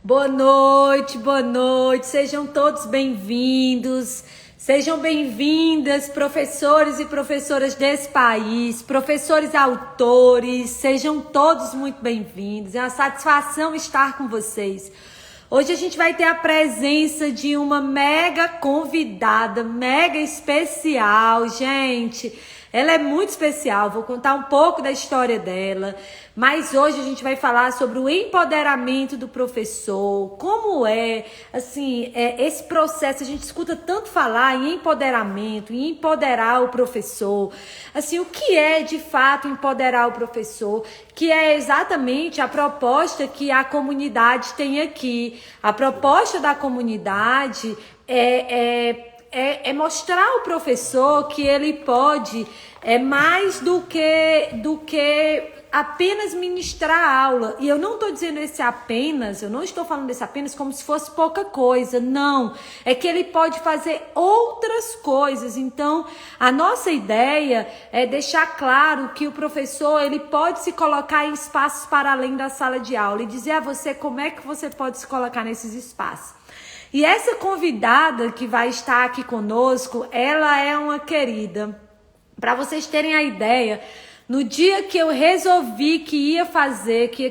Boa noite, sejam todos bem-vindos, sejam bem-vindas, professores e professoras desse país, professores autores, sejam todos muito bem-vindos, é uma satisfação estar com vocês. Hoje a gente vai ter a presença de uma mega convidada, mega especial, gente. Ela é muito especial, vou contar um pouco da história dela, mas hoje a gente vai falar sobre o empoderamento do professor, como esse processo. A gente escuta tanto falar em empoderamento, em empoderar o professor, assim, o que é de fato empoderar o professor, que é exatamente a proposta que a comunidade tem aqui. A proposta da comunidade é mostrar ao professor que ele pode mais do que apenas ministrar a aula. E eu não estou dizendo eu não estou falando desse apenas como se fosse pouca coisa, não. É que ele pode fazer outras coisas. Então, a nossa ideia é deixar claro que o professor, ele pode se colocar em espaços para além da sala de aula e dizer a você como é que você pode se colocar nesses espaços. E essa convidada que vai estar aqui conosco, ela é uma querida. Para vocês terem a ideia, no dia que eu resolvi que ia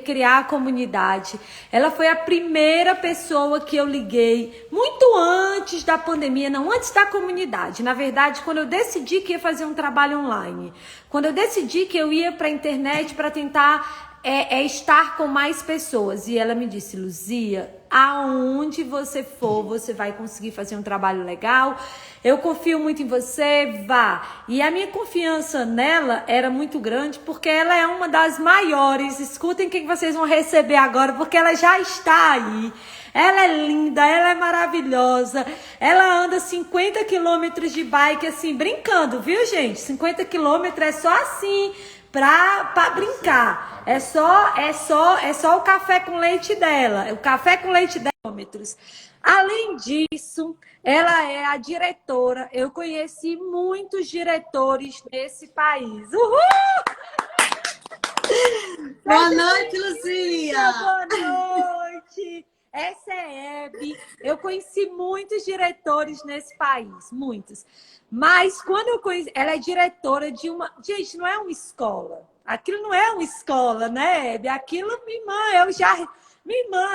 criar a comunidade, ela foi a primeira pessoa que eu liguei, muito antes da pandemia, não, antes da comunidade. Na verdade, quando eu decidi que ia fazer um trabalho online, quando eu decidi que eu ia para a internet para tentar estar com mais pessoas. E ela me disse: Luzia, aonde você for, você vai conseguir fazer um trabalho legal. Eu confio muito em você, vá. E a minha confiança nela era muito grande, porque ela é uma das maiores. Escutem o que vocês vão receber agora, porque ela já está aí. Ela é linda, ela é maravilhosa. Ela anda 50 quilômetros de bike, assim, brincando, viu, gente? 50 quilômetros é só assim, pra brincar. É só o café com leite dela. O café com leite dela. Além disso, ela é a diretora. Eu conheci muitos diretores nesse país. Uhul! Boa noite, Luzia! Boa noite! Essa é Hebe. Eu conheci muitos diretores nesse país, muitos. Mas quando eu conheci, ela é diretora de uma... Gente, não é uma escola. Aquilo não é uma escola, né, Hebe? Aquilo, minha irmã, Minha irmã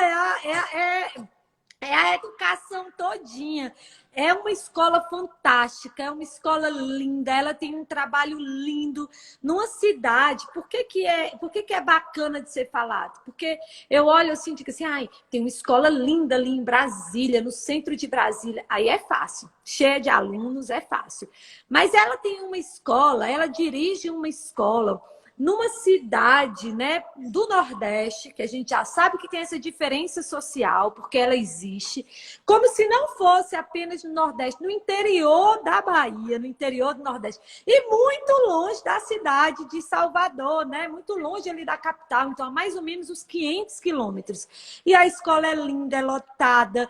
é a educação todinha. É uma escola fantástica, é uma escola linda, ela tem um trabalho lindo numa cidade. Por que é bacana de ser falado? Porque eu olho assim e digo assim, tem uma escola linda ali em Brasília, no centro de Brasília. Aí é fácil, cheia de alunos, é fácil. Mas ela tem uma escola, ela dirige uma escola numa cidade, né, do Nordeste, que a gente já sabe que tem essa diferença social, porque ela existe, como se não fosse apenas no Nordeste, no interior da Bahia, no interior do Nordeste, e muito longe da cidade de Salvador, né, muito longe ali da capital, então, a mais ou menos uns 500 quilômetros. E a escola é linda, é lotada,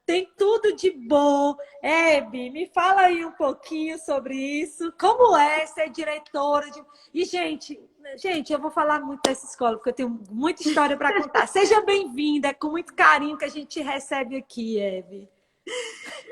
tem tudo de bom. Hebe, me fala aí um pouquinho sobre isso. Como é ser diretora de... E, gente, eu vou falar muito dessa escola, porque eu tenho muita história para contar. Seja bem-vinda, é com muito carinho que a gente te recebe aqui, Hebe.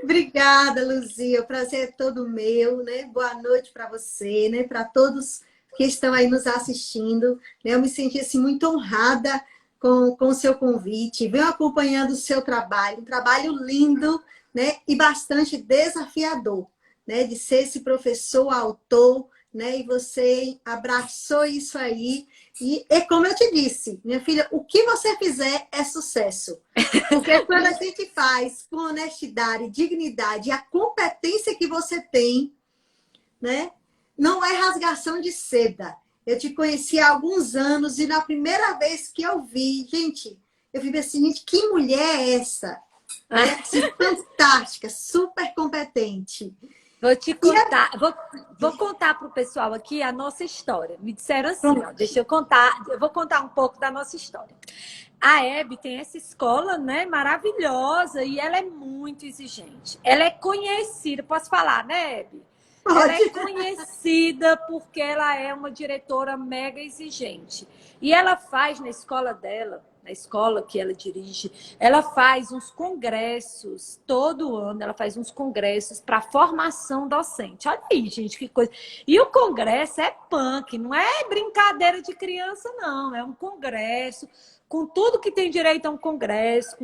Obrigada, Luzia. O prazer é todo meu, né? Boa noite para você, né? Para todos que estão aí nos assistindo. Né? Eu me senti assim, muito honrada com o seu convite. Venho acompanhando o seu trabalho, um trabalho lindo, né? E bastante desafiador, né? De ser esse professor, autor, né? E você abraçou isso aí. E é como eu te disse, minha filha, o que você fizer é sucesso. Porque quando a gente faz com honestidade, dignidade e a competência que você tem, né? Não é rasgação de seda. Eu te conheci há alguns anos e na primeira vez que eu vi, gente, eu vi assim, gente, que mulher é essa? Né? Fantástica, super competente. Vou te contar, vou contar para o pessoal aqui a nossa história. Me disseram assim, ó, deixa eu contar, eu vou contar um pouco da nossa história. A Hebe tem essa escola, né, maravilhosa, e ela é muito exigente. Ela é conhecida, posso falar, né, Hebe? Ela é conhecida porque ela é uma diretora mega exigente. E ela faz na escola dela, na escola que ela dirige, ela faz uns congressos, todo ano ela faz uns congressos para formação docente. Olha aí, gente, que coisa. E o congresso é punk, não é brincadeira de criança, não. É um congresso com tudo que tem direito a um congresso,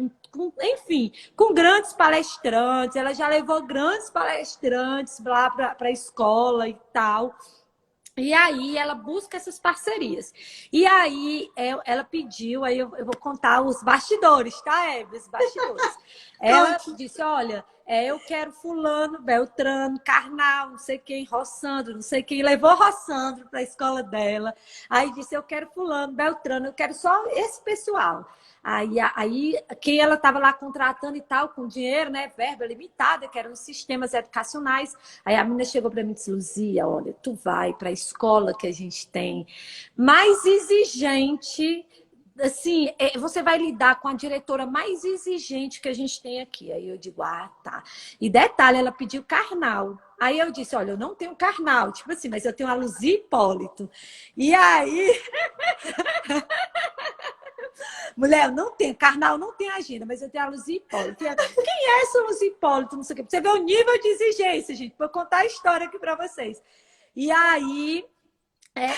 enfim, com grandes palestrantes. Ela já levou grandes palestrantes lá para a escola e tal. E aí ela busca essas parcerias. E aí ela pediu, aí eu vou contar os bastidores, tá, Hebe? Os bastidores. Ela disse, olha, eu quero fulano, Beltrano, Karnal, não sei quem, Rossandro, não sei quem. Levou Rossandro para a escola dela. Aí disse, eu quero fulano, Beltrano, eu quero só esse pessoal. Aí quem ela estava lá contratando e tal, com dinheiro, né, verba limitada, que eram os sistemas educacionais. Aí a menina chegou para mim e disse, Luzia, olha, tu vai para a escola que a gente tem mais exigente, assim, você vai lidar com a diretora mais exigente que a gente tem aqui. Aí eu digo, tá. E detalhe, ela pediu Karnal. Aí eu disse, olha, eu não tenho Karnal, tipo assim, mas eu tenho a Luzia Hipólito. E aí... Mulher, eu não tenho, Karnal não tem agenda, mas eu tenho a Luzia Hipólito. Quem é essa Luzia Hipólito? Não sei o quê. Você vê o nível de exigência, gente, para eu contar a história aqui para vocês. E aí,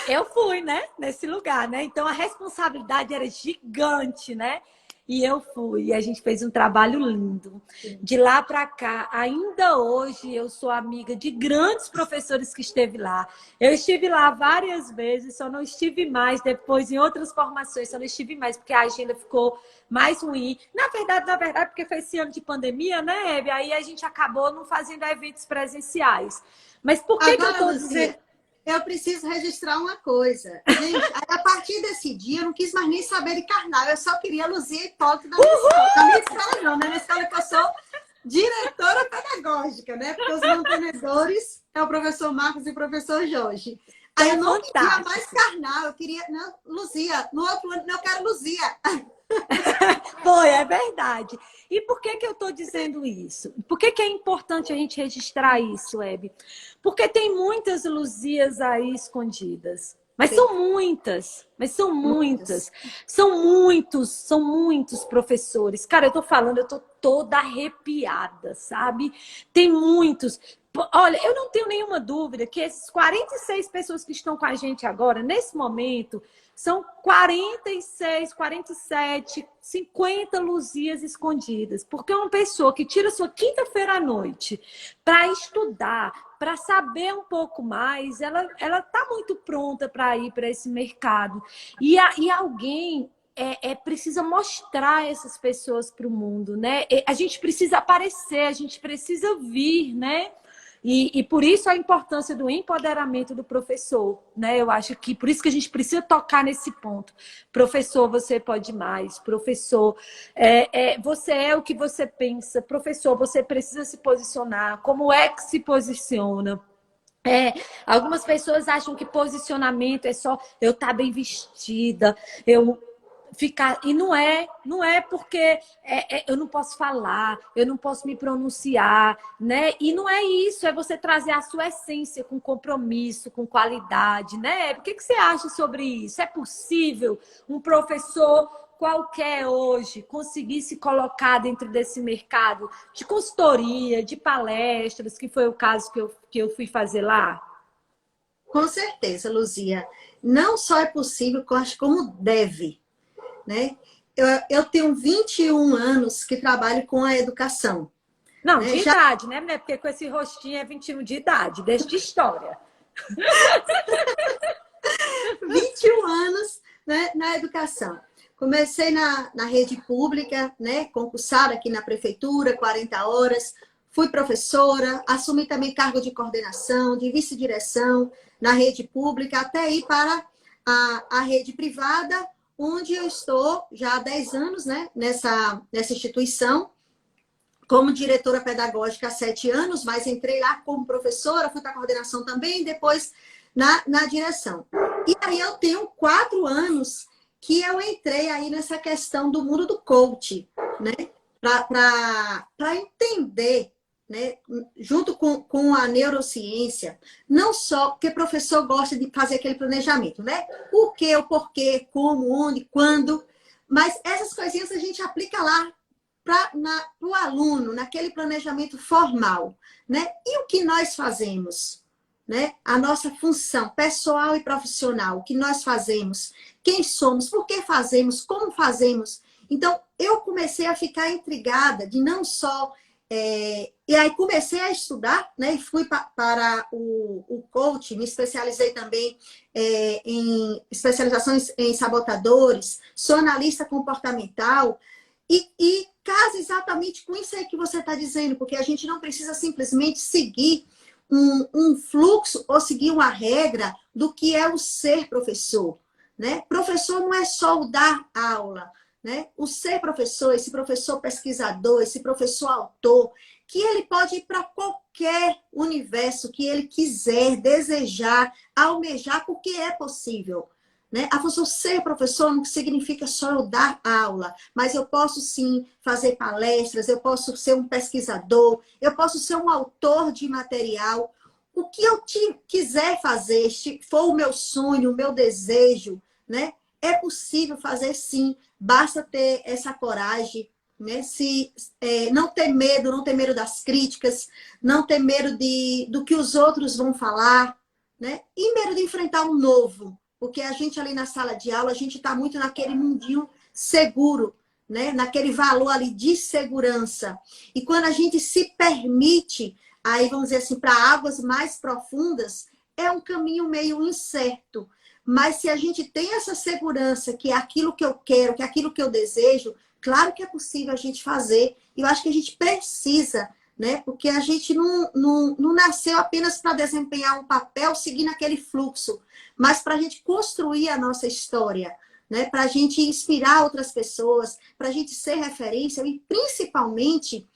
eu fui, né, nesse lugar, né? Então, a responsabilidade era gigante, né? E eu fui, e a gente fez um trabalho lindo. De lá para cá, ainda hoje, eu sou amiga de grandes professores que esteve lá. Eu estive lá várias vezes, só não estive mais depois em outras formações, só não estive mais porque a agenda ficou mais ruim. Na verdade, porque foi esse ano de pandemia, né, Hebe? Aí a gente acabou não fazendo eventos presenciais. Mas por que Agora, que eu tô dizendo... Eu preciso registrar uma coisa. Gente, a partir desse dia, eu não quis mais nem saber de Karnal. Eu só queria Luzia Hipólito na minha escola. Na minha escola não, né? Na escola que eu sou diretora pedagógica, né? Porque os mantenedores é o professor Marcos e o professor Jorge. Aí eu não queria mais Karnal, eu queria... Não, Luzia, no outro ano eu quero Luzia. Foi, é verdade. E por que que eu estou dizendo isso? Por que que é importante a gente registrar isso, Hebe? Porque tem muitas Luzias aí escondidas. Mas são muitas, são muitos professores. Cara, eu tô falando, eu tô toda arrepiada, sabe? Tem muitos. Olha, eu não tenho nenhuma dúvida que esses 46 pessoas que estão com a gente agora, nesse momento, são 46, 47, 50 Luzias escondidas. Porque uma pessoa que tira sua quinta-feira à noite para estudar, para saber um pouco mais, ela está muito pronta para ir para esse mercado. E alguém precisa mostrar essas pessoas para o mundo, né? A gente precisa aparecer, a gente precisa vir, né? E por isso a importância do empoderamento do professor, né? Eu acho que por isso que a gente precisa tocar nesse ponto. Professor, você pode mais. Professor, você é o que você pensa. Professor, você precisa se posicionar. Como é que se posiciona? Algumas pessoas acham que posicionamento é só eu estar bem vestida, eu ficar. E não é porque eu não posso falar, eu não posso me pronunciar, né? E não é isso, é você trazer a sua essência com compromisso, com qualidade, né? O que você acha sobre isso? É possível um professor qualquer hoje conseguir se colocar dentro desse mercado de consultoria, de palestras, que foi o caso que eu fui fazer lá? Com certeza, Luzia. Não só é possível, eu acho como deve, né? Eu tenho 21 anos que trabalho com a educação. Não, de idade, né? Porque com esse rostinho é 21 de idade, desde história. 21 anos, né, na educação. Comecei na rede pública, né, concursada aqui na prefeitura, 40 horas. Fui professora, assumi também cargo de coordenação, de vice-direção na rede pública, até ir para a rede privada, onde eu estou já há 10 anos, né, nessa instituição, como diretora pedagógica há 7 anos, mas entrei lá como professora, fui para a coordenação também, depois na direção. E aí eu tenho 4 anos que eu entrei aí nessa questão do mundo do coach, né, para entender, né, junto com a neurociência, não só porque o professor gosta de fazer aquele planejamento, né? O que, o porquê, como, onde, quando, Mas essas coisinhas a gente aplica lá para o aluno, naquele planejamento formal, né? E o que nós fazemos? Né? A nossa função pessoal e profissional, o que nós fazemos, quem somos, por que fazemos, como fazemos. Então, eu comecei a ficar intrigada de não só... e aí comecei a estudar, né? E fui para o coaching, me especializei também em especializações em sabotadores, sou analista comportamental, e casa exatamente com isso aí que você está dizendo, porque a gente não precisa simplesmente seguir um fluxo ou seguir uma regra do que é o ser professor, né? Professor não é só o dar aula, né? O ser professor, esse professor pesquisador, esse professor autor, que ele pode ir para qualquer universo que ele quiser, desejar, almejar, porque é possível. Né? A função ser professor não significa só eu dar aula, mas eu posso sim fazer palestras, eu posso ser um pesquisador, eu posso ser um autor de material. O que eu quiser fazer, se for o meu sonho, o meu desejo, né? É possível fazer sim, basta ter essa coragem, né? Não ter medo das críticas, não ter medo do que os outros vão falar, né? E medo de enfrentar um novo. Porque a gente ali na sala de aula, a gente está muito naquele mundinho seguro, né? Naquele valor ali de segurança. E quando a gente se permite, aí vamos dizer assim, para águas mais profundas, é um caminho meio incerto. Mas se a gente tem essa segurança que é aquilo que eu quero, que é aquilo que eu desejo, claro que é possível a gente fazer. E eu acho que a gente precisa, né? Porque a gente não nasceu apenas para desempenhar um papel seguindo aquele fluxo, mas para a gente construir a nossa história, né? Para a gente inspirar outras pessoas, para a gente ser referência e principalmente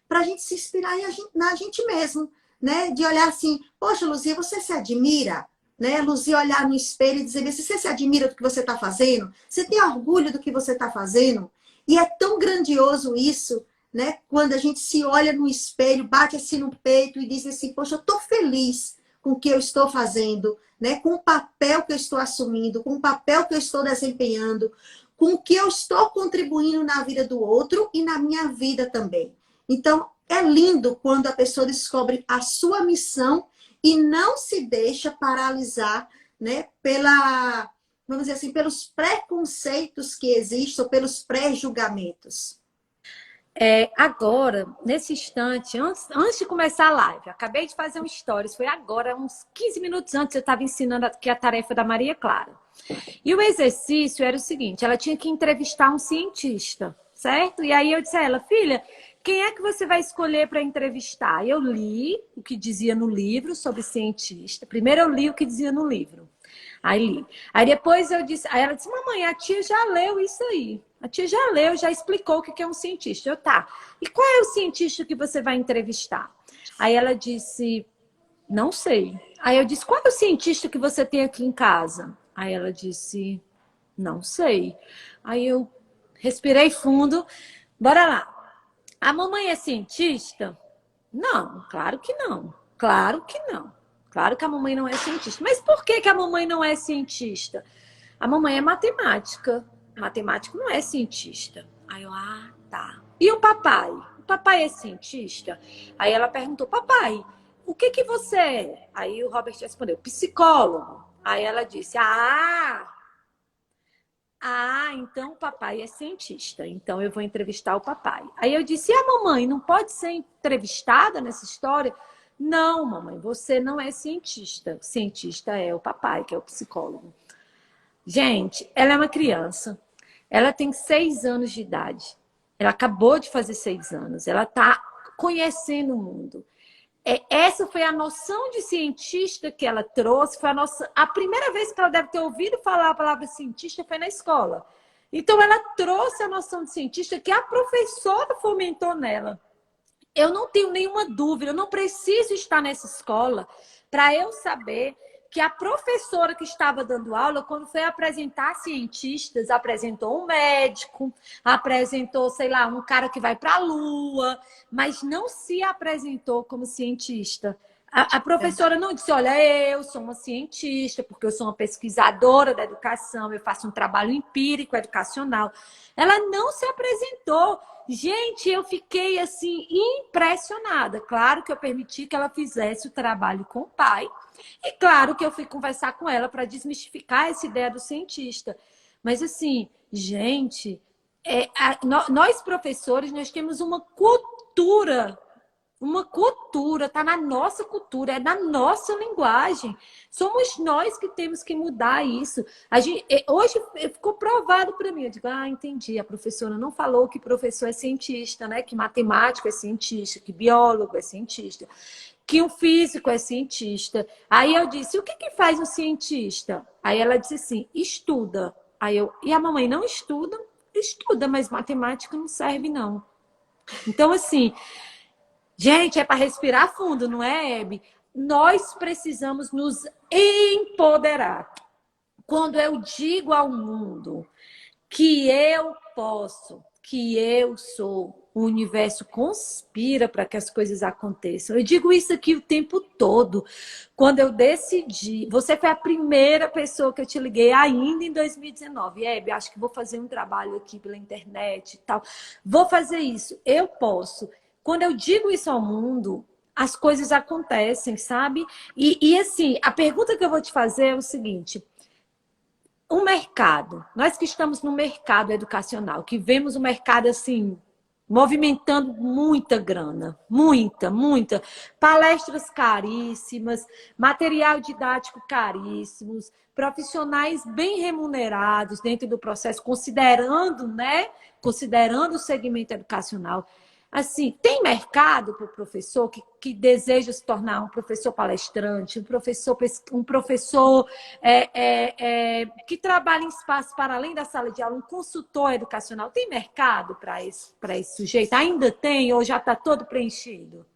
para a gente se inspirar na gente mesmo, né? De olhar assim, poxa, Luzia, você se admira? Né? Luzia olhar no espelho e dizer, você se admira do que você está fazendo? Você tem orgulho do que você está fazendo? E é tão grandioso isso, né? Quando a gente se olha no espelho, bate assim no peito e diz assim, poxa, eu estou feliz com o que eu estou fazendo, né? Com o papel que eu estou assumindo, com o papel que eu estou desempenhando, com o que eu estou contribuindo na vida do outro e na minha vida também. Então, é lindo quando a pessoa descobre a sua missão e não se deixa paralisar, né, vamos dizer assim, pelos preconceitos que existem ou pelos pré-julgamentos. Agora, nesse instante, antes de começar a live, acabei de fazer um stories, foi agora, uns 15 minutos antes, eu estava ensinando aqui a tarefa da Maria Clara. E o exercício era o seguinte, ela tinha que entrevistar um cientista, certo? E aí eu disse a ela, filha, quem é que você vai escolher para entrevistar? Eu li o que dizia no livro sobre cientista. Primeiro eu li o que dizia no livro. Aí li. Aí depois eu disse, aí ela disse, mamãe, a tia já leu isso aí. A tia já leu, já explicou o que é um cientista. Eu, tá. E qual é o cientista que você vai entrevistar? Aí ela disse, não sei. Aí eu disse, qual é o cientista que você tem aqui em casa? Aí ela disse, não sei. Aí eu respirei fundo. Bora lá. A mamãe é cientista? Não, claro que não. Claro que não. Claro que a mamãe não é cientista. Mas por que a mamãe não é cientista? A mamãe é matemática. Matemático não é cientista. Aí eu, tá. E o papai? O papai é cientista? Aí ela perguntou, papai, o que você é? Aí o Robert respondeu, psicólogo. Aí ela disse, então o papai é cientista, então eu vou entrevistar o papai. Aí eu disse, e a mamãe não pode ser entrevistada nessa história? Não, mamãe, você não é cientista. O cientista é o papai, que é o psicólogo. Gente, ela é uma criança. Ela tem 6 anos de idade. Ela acabou de fazer 6 anos. Ela está conhecendo o mundo. Essa foi a noção de cientista que ela trouxe. Foi a primeira vez que ela deve ter ouvido falar a palavra cientista foi na escola. Então, ela trouxe a noção de cientista que a professora fomentou nela. Eu não tenho nenhuma dúvida, eu não preciso estar nessa escola para eu saber que a professora que estava dando aula, quando foi apresentar cientistas, apresentou um médico, apresentou, sei lá, um cara que vai para a Lua, mas não se apresentou como cientista. A professora não disse, olha, eu sou uma cientista, porque eu sou uma pesquisadora da educação, eu faço um trabalho empírico educacional. Ela não se apresentou. Gente, eu fiquei assim impressionada. Claro que eu permiti que ela fizesse o trabalho com o pai. E claro que eu fui conversar com ela para desmistificar essa ideia do cientista. Mas assim, gente, nós professores, nós temos uma cultura, está na nossa cultura, é na nossa linguagem. Somos nós que temos que mudar isso. Hoje ficou provado para mim. Eu digo, entendi. A professora não falou que professor é cientista, né? Que matemático é cientista, que biólogo é cientista, que um físico é cientista. Aí eu disse, o que que faz um cientista? Aí ela disse assim, estuda. Aí e a mamãe não estuda? Estuda, mas matemática não serve, não. Então, assim, gente, é para respirar fundo, não é, Hebe? Nós precisamos nos empoderar. Quando eu digo ao mundo que eu posso, que eu sou, o universo conspira para que as coisas aconteçam. Eu digo isso aqui o tempo todo. Quando eu decidi, você foi a primeira pessoa que eu te liguei ainda em 2019. Hebe, acho que vou fazer um trabalho aqui pela internet e tal. Vou fazer isso. Eu posso. Quando eu digo isso ao mundo, as coisas acontecem, sabe? E assim, a pergunta que eu vou te fazer é o seguinte: o mercado, nós que estamos no mercado educacional, que vemos o mercado assim, movimentando muita grana, muita, palestras caríssimas, material didático caríssimos, profissionais bem remunerados dentro do processo, considerando, né, considerando o segmento educacional. Assim, tem mercado para o professor que deseja se tornar um professor palestrante, um professor que trabalha em espaço para além da sala de aula, um consultor educacional. Tem mercado para esse sujeito? Ainda tem ou já está todo preenchido?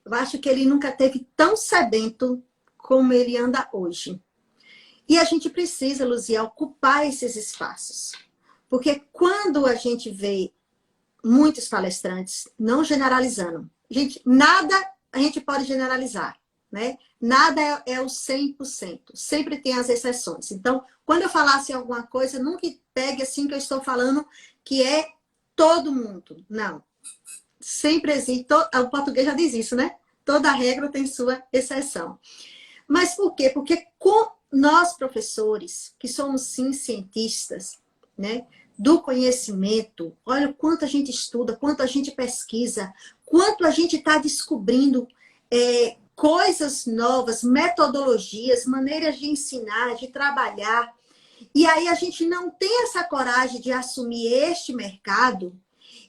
Eu acho que ele nunca teve tão sedento como ele anda hoje. E a gente precisa, Luzia, ocupar esses espaços. Porque quando a gente vê muitos palestrantes, não generalizando. Gente, nada a gente pode generalizar, né? Nada é o 100%. Sempre tem as exceções. Então, quando eu falasse alguma coisa, nunca pegue assim que eu estou falando que é todo mundo. Não. Sempre existe. O português já diz isso, né? Toda regra tem sua exceção. Mas por quê? Porque com nós, professores, que somos sim cientistas, né? Do conhecimento, olha o quanto a gente estuda, quanto a gente pesquisa, quanto a gente está descobrindo coisas novas, metodologias, maneiras de ensinar, de trabalhar. E aí a gente não tem essa coragem de assumir este mercado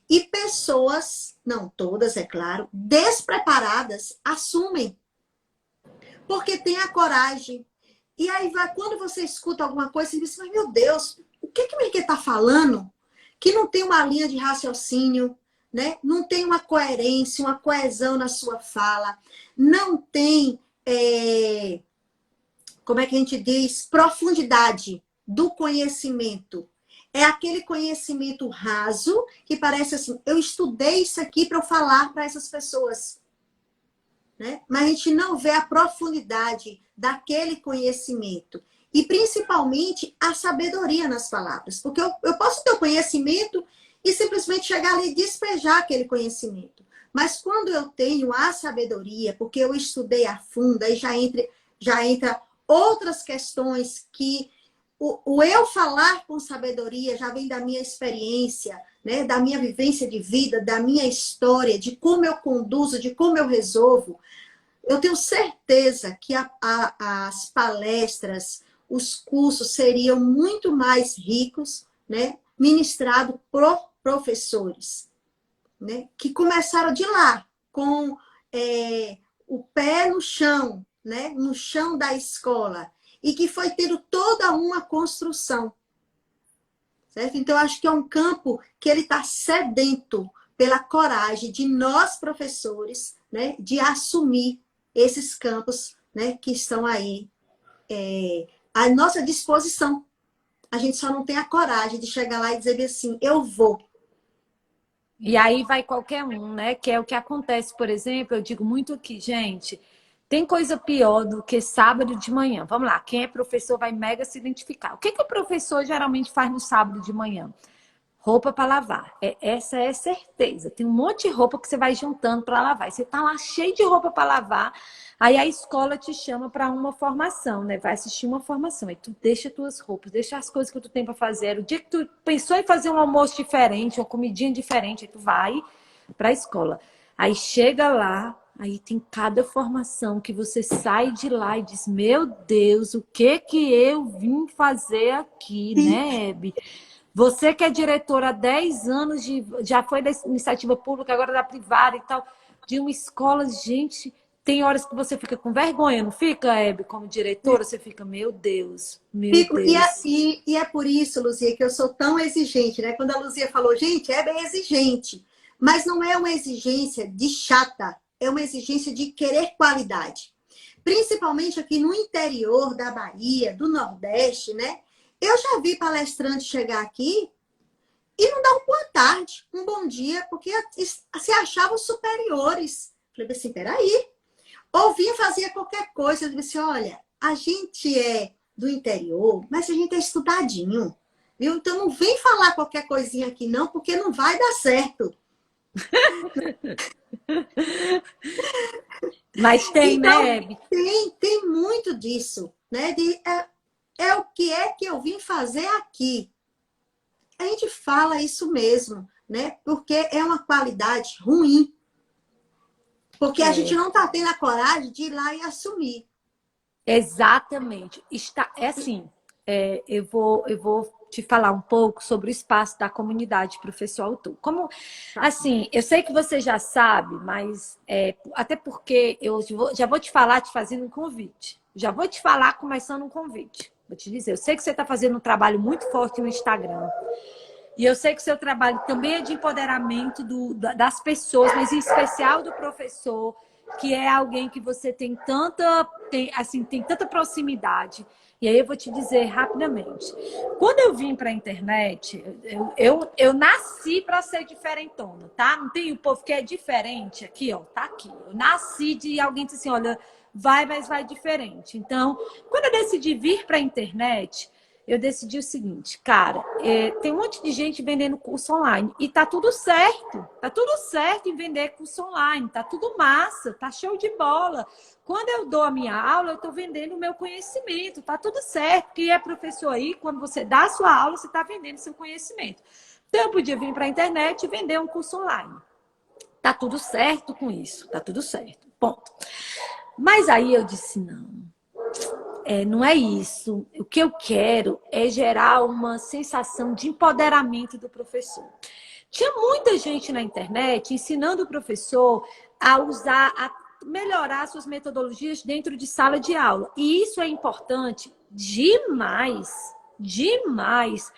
e pessoas, não todas, é claro, despreparadas, assumem. Porque tem a coragem. E aí quando você escuta alguma coisa, você diz, mas meu Deus, o que o Miguel está falando? Que não tem uma linha de raciocínio, né? Não tem uma coerência, uma coesão na sua fala, não tem, como é que a gente diz, profundidade do conhecimento. É aquele conhecimento raso que parece assim, eu estudei isso aqui para eu falar para essas pessoas. Né? Mas a gente não vê a profundidade daquele conhecimento. E, principalmente, a sabedoria nas palavras. Porque eu posso ter o conhecimento e simplesmente chegar ali e despejar aquele conhecimento. Mas quando eu tenho a sabedoria, porque eu estudei a fundo, aí já entra outras questões que o eu falar com sabedoria já vem da minha experiência, né? Da minha vivência de vida, da minha história, de como eu conduzo, de como eu resolvo. Eu tenho certeza que as palestras, os cursos seriam muito mais ricos, né? Ministrados por professores, né? Que começaram de lá, com o pé no chão, né? No chão da escola, e que foi tendo toda uma construção. Certo? Então, eu acho que é um campo que ele está sedento pela coragem de nós, professores, né? De assumir esses campos, né? Que estão aí à nossa disposição. A gente só não tem a coragem de chegar lá e dizer assim, eu vou. E aí vai qualquer um, né? Que é o que acontece, por exemplo, eu digo muito aqui, gente, tem coisa pior do que sábado de manhã. Vamos lá, quem é professor vai mega se identificar. O que que o professor geralmente faz no sábado de manhã? Roupa para lavar. Essa é certeza. Tem um monte de roupa que você vai juntando para lavar. E você tá lá cheio de roupa para lavar. Aí a escola te chama para uma formação, né? Vai assistir uma formação. Aí tu deixa tuas roupas, deixa as coisas que tu tem para fazer. O dia que tu pensou em fazer um almoço diferente, uma comidinha diferente, aí tu vai para a escola. Aí chega lá, aí tem cada formação que você sai de lá e diz: Meu Deus, o que que eu vim fazer aqui, Sim. né, Hebe? Você que é diretora há 10 anos, já foi da iniciativa pública, agora da privada e tal, de uma escola, gente, tem horas que você fica com vergonha, não fica, Hebe, como diretora? Você fica, meu Deus, meu Fico, Deus. e é por isso, Luzia, que eu sou tão exigente, né? Quando a Luzia falou, gente, é bem exigente, mas não é uma exigência de chata, é uma exigência de querer qualidade. Principalmente aqui no interior da Bahia, do Nordeste, né? Eu já vi palestrante chegar aqui e não dar uma boa tarde, um bom dia, porque se achavam superiores. Falei assim, peraí. Ou vinha fazer qualquer coisa, eu disse, olha, a gente é do interior, mas a gente é estudadinho, viu? Então não vem falar qualquer coisinha aqui não, porque não vai dar certo. Mas tem, Então, né, Hebe? tem muito disso, né? É o que é que eu vim fazer aqui. A gente fala isso mesmo, né? Porque é uma qualidade ruim. Porque a gente não está tendo a coragem de ir lá e assumir. Exatamente. É assim, eu vou te falar um pouco sobre o espaço da comunidade professor autor. Como, assim, eu sei que você já sabe, mas até porque já vou te falar te fazendo um convite. Já vou te falar começando um convite. Vou te dizer, eu sei que você está fazendo um trabalho muito forte no Instagram. E eu sei que o seu trabalho também é de empoderamento das pessoas, mas em especial do professor, que é alguém que você tem tanta proximidade. E aí eu vou te dizer rapidamente. Quando eu vim para a internet, eu nasci para ser diferentona, tá? Não tem o povo que é diferente aqui, ó, tá aqui. Eu nasci de alguém que disse assim, olha, vai, mas vai diferente. Então, quando eu decidi vir para a internet, eu decidi o seguinte, cara, tem um monte de gente vendendo curso online e tá tudo certo em vender curso online, tá tudo massa, tá show de bola. Quando eu dou a minha aula, eu tô vendendo o meu conhecimento, tá tudo certo. Quem é professor aí, quando você dá a sua aula, você tá vendendo seu conhecimento. Então eu podia vir para a internet e vender um curso online. Tá tudo certo com isso, tá tudo certo, ponto. Mas aí eu disse, não é isso. O que eu quero é gerar uma sensação de empoderamento do professor. Tinha muita gente na internet ensinando o professor a usar, a melhorar suas metodologias dentro de sala de aula. E isso é importante demais, demais.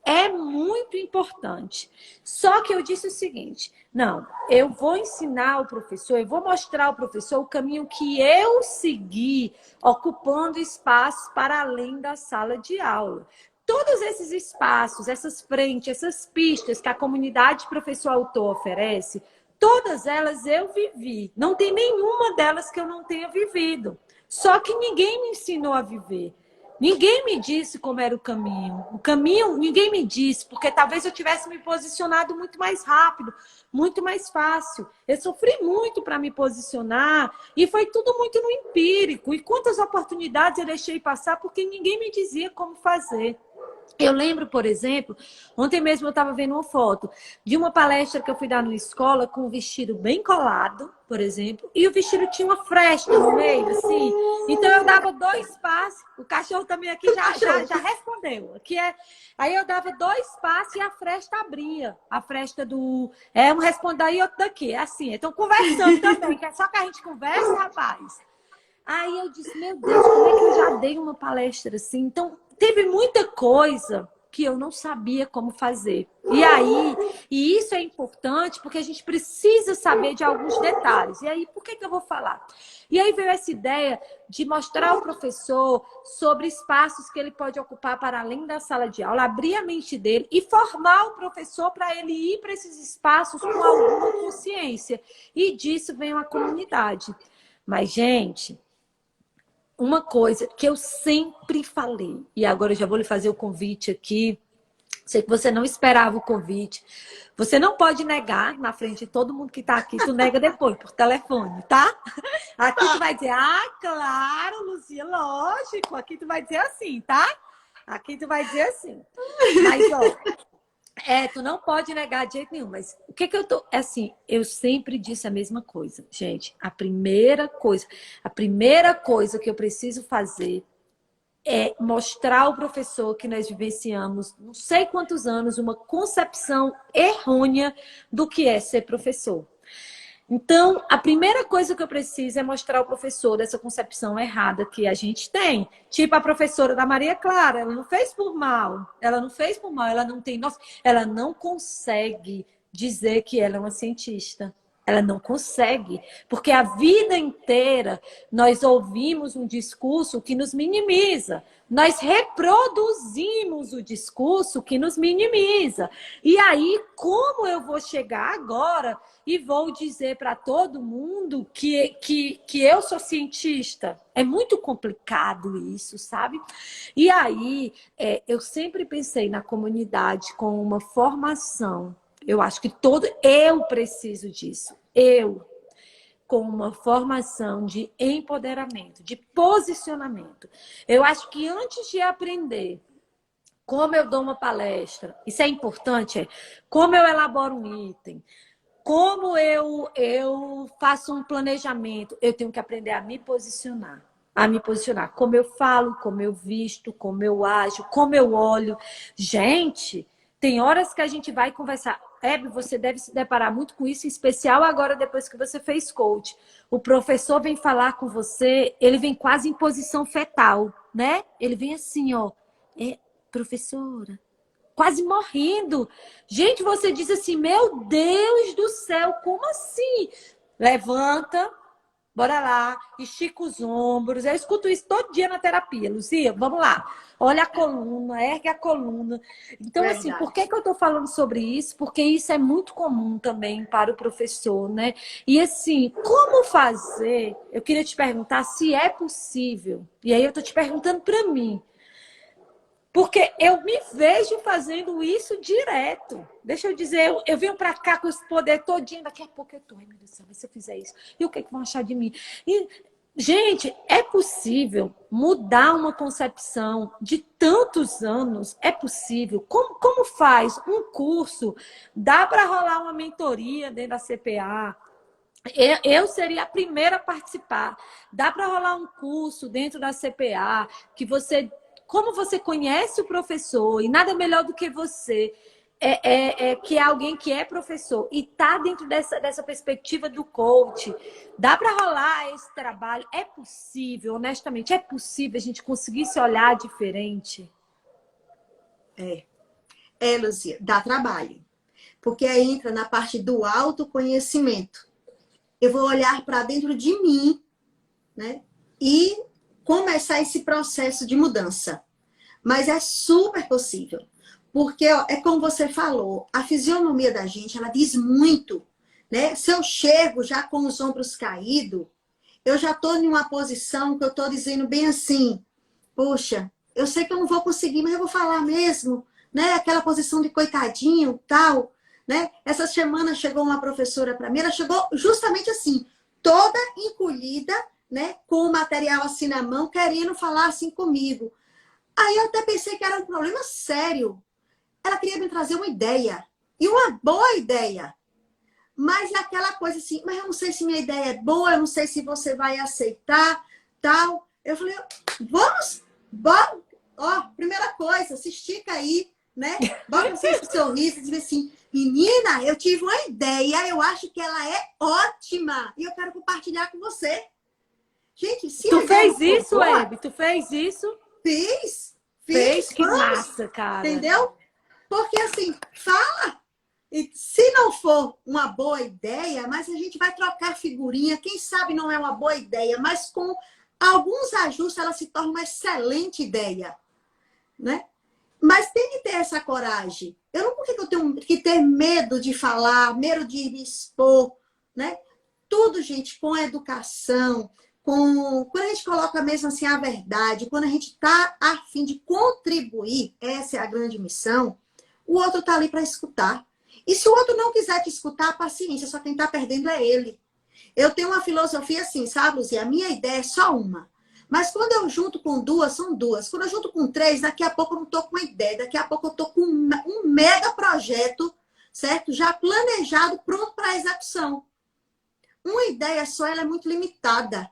É muito importante. Só que eu disse o seguinte, não, eu vou ensinar o professor, eu vou mostrar ao professor o caminho que eu segui, ocupando espaços para além da sala de aula. Todos esses espaços, essas frentes, essas pistas que a comunidade professor autor oferece, todas elas eu vivi. Não tem nenhuma delas que eu não tenha vivido. Só que ninguém me ensinou a viver. Ninguém me disse como era o caminho. O caminho, ninguém me disse, porque talvez eu tivesse me posicionado muito mais rápido, muito mais fácil. Eu sofri muito para me posicionar e foi tudo muito no empírico. E quantas oportunidades eu deixei passar porque ninguém me dizia como fazer. Eu lembro, por exemplo, ontem mesmo eu estava vendo uma foto de uma palestra que eu fui dar numa escola com um vestido bem colado, por exemplo, e o vestido tinha uma fresta no meio, assim. Então eu dava 2 passos, o cachorro também aqui já respondeu. Aí eu dava 2 passos e a fresta abria. A fresta do. Um responde daí, outro daqui. É assim, então conversando também, que é só que a gente conversa, rapaz. Aí eu disse, meu Deus, como é que eu já dei uma palestra assim? Então, teve muita coisa que eu não sabia como fazer. E aí, e isso é importante porque a gente precisa saber de alguns detalhes. E aí, por que eu vou falar? E aí veio essa ideia de mostrar ao professor sobre espaços que ele pode ocupar para além da sala de aula, abrir a mente dele e formar o professor para ele ir para esses espaços com alguma consciência. E disso vem uma comunidade. Mas, gente, uma coisa que eu sempre falei, e agora eu já vou lhe fazer o convite aqui. Sei que você não esperava o convite. Você não pode negar na frente de todo mundo que está aqui. Tu nega depois, por telefone, tá? Aqui tu vai dizer, claro, Luzia, lógico. Aqui tu vai dizer assim, tá? Aqui tu vai dizer assim. Mas, ó, tu não pode negar de jeito nenhum. Mas o que eu tô... Assim, eu sempre disse a mesma coisa. Gente, a primeira coisa que eu preciso fazer é mostrar ao professor que nós vivenciamos, não sei quantos anos, uma concepção errônea do que é ser professor. Então, a primeira coisa que eu preciso é mostrar ao professor dessa concepção errada que a gente tem. Tipo a professora da Maria Clara, ela não fez por mal, ela não tem, nossa, ela não consegue dizer que ela é uma cientista. Ela não consegue, porque a vida inteira nós ouvimos um discurso que nos minimiza. Nós reproduzimos o discurso que nos minimiza. E aí, como eu vou chegar agora e vou dizer para todo mundo que eu sou cientista? É muito complicado isso, sabe? E aí, eu sempre pensei na comunidade com uma formação. Eu acho que eu preciso disso. Eu, com uma formação de empoderamento, de posicionamento. Eu acho que antes de aprender como eu dou uma palestra, isso é importante, como eu elaboro um item, como eu faço um planejamento, eu tenho que aprender a me posicionar. Como eu falo, como eu visto, como eu ajo, como eu olho. Gente, tem horas que a gente vai conversar. Hebe, você deve se deparar muito com isso, em especial agora, depois que você fez coach. O professor vem falar com você, ele vem quase em posição fetal, né? Ele vem assim, ó, professora, quase morrendo. Gente, você diz assim, meu Deus do céu, como assim? Levanta, bora lá, estica os ombros. Eu escuto isso todo dia na terapia, Luzia, vamos lá. Olha a coluna, ergue a coluna. Então, Verdade. assim, por que eu estou falando sobre isso? Porque isso é muito comum também para o professor, né? E assim, como fazer? Eu queria te perguntar se é possível. E aí eu estou te perguntando para mim. Porque eu me vejo fazendo isso direto. Deixa eu dizer, eu venho para cá com esse poder todinho, daqui a pouco eu tô, ai meu Deus do céu, mas se eu fizer isso, e o que vão achar de mim? E, gente, é possível mudar uma concepção de tantos anos? É possível? Como faz um curso? Dá para rolar uma mentoria dentro da CPA? Eu seria a primeira a participar. Dá para rolar um curso dentro da CPA que você... Como você conhece o professor, e nada melhor do que você, que é alguém que é professor e está dentro dessa perspectiva do coach, dá para rolar esse trabalho? É possível, honestamente, é possível a gente conseguir se olhar diferente? Luzia, dá trabalho. Porque aí entra na parte do autoconhecimento. Eu vou olhar para dentro de mim, né? E começar esse processo de mudança. Mas é super possível. Porque é como você falou, a fisionomia da gente, ela diz muito, né? Se eu chego já com os ombros caídos, eu já estou em uma posição que eu estou dizendo bem assim, poxa, eu sei que eu não vou conseguir, mas eu vou falar mesmo, né? Aquela posição de coitadinho, tal, né? Essa semana chegou uma professora para mim, ela chegou justamente assim, toda encolhida, né? Com o material assim na mão, querendo falar assim comigo. Aí eu até pensei que era um problema sério. Ela queria me trazer uma ideia. E uma boa ideia. Mas é aquela coisa assim, mas eu não sei se minha ideia é boa, eu não sei se você vai aceitar, tal. Eu falei, vamos, bora. Ó, primeira coisa, se estica aí, né? Bota um sorriso e diz assim, menina, eu tive uma ideia, eu acho que ela é ótima. E eu quero compartilhar com você. Gente, se Tu fez isso, boa, Hebe? Tu fez isso? Fiz. Fez? Que Vamos. massa, cara. Entendeu? Porque assim, fala. E se não for uma boa ideia, mas a gente vai trocar figurinha, quem sabe não é uma boa ideia, mas com alguns ajustes ela se torna uma excelente ideia, né? Mas tem que ter essa coragem. Eu não, por que eu tenho que ter medo de falar, medo de me expor, né? Tudo, gente, com a educação, quando a gente coloca mesmo assim a verdade, quando a gente está a fim de contribuir, essa é a grande missão, o outro está ali para escutar. E se o outro não quiser te escutar, paciência, só quem está perdendo é ele. Eu tenho uma filosofia assim, sabe, Luzia? A minha ideia é só uma. Mas quando eu junto com duas, são duas. Quando eu junto com três, daqui a pouco eu não estou com uma ideia. Daqui a pouco eu estou com um mega projeto, certo? Já planejado, pronto para execução. Uma ideia só, ela é muito limitada.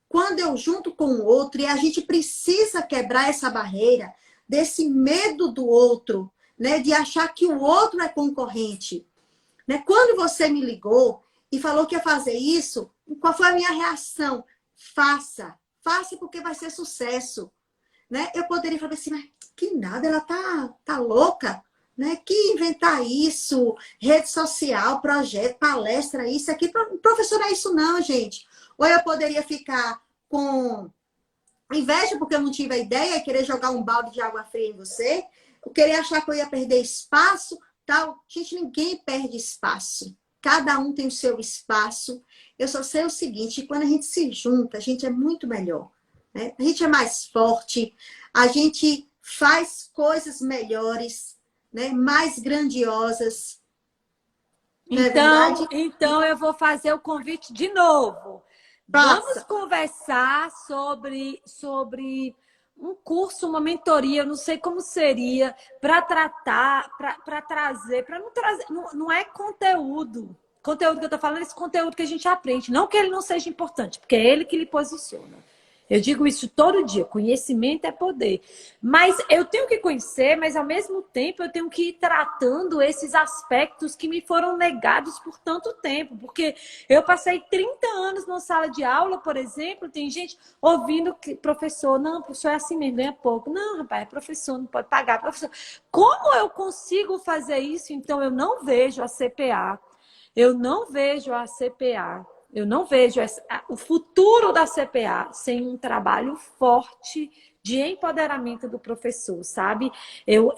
Quando eu junto com o outro, e a gente precisa quebrar essa barreira desse medo do outro, né? De achar que o outro é concorrente. Né? Quando você me ligou e falou que ia fazer isso, qual foi a minha reação? Faça. Faça porque vai ser sucesso. Né? Eu poderia falar assim, mas que nada, ela tá louca. Né? Que inventar isso, rede social, projeto, palestra, isso aqui. Professor, não é isso não, gente. Ou eu poderia ficar com inveja porque eu não tive a ideia e querer jogar um balde de água fria em você, eu querer achar que eu ia perder espaço, tal. Gente, ninguém perde espaço. Cada um tem o seu espaço. Eu só sei o seguinte, quando a gente se junta, a gente é muito melhor. Né? A gente é mais forte, a gente faz coisas melhores, né? Mais grandiosas. Não é verdade? Então eu vou fazer o convite de novo. Vamos Faça. conversar sobre um curso, uma mentoria, eu não sei como seria, para tratar, para trazer, para não trazer, não é conteúdo. Conteúdo que eu estou falando é esse conteúdo que a gente aprende. Não que ele não seja importante, porque é ele que lhe posiciona. Eu digo isso todo dia, conhecimento é poder. Mas eu tenho que conhecer, mas ao mesmo tempo eu tenho que ir tratando esses aspectos que me foram negados por tanto tempo. Porque eu passei 30 anos numa sala de aula, por exemplo, tem gente ouvindo que professor, não, professor é assim mesmo, ganha pouco. Não, rapaz, é professor, não pode pagar, professor. Como eu consigo fazer isso? Então eu não vejo a CPA, eu não vejo a CPA. Eu não vejo o futuro da CPA sem um trabalho forte de empoderamento do professor, sabe? Eu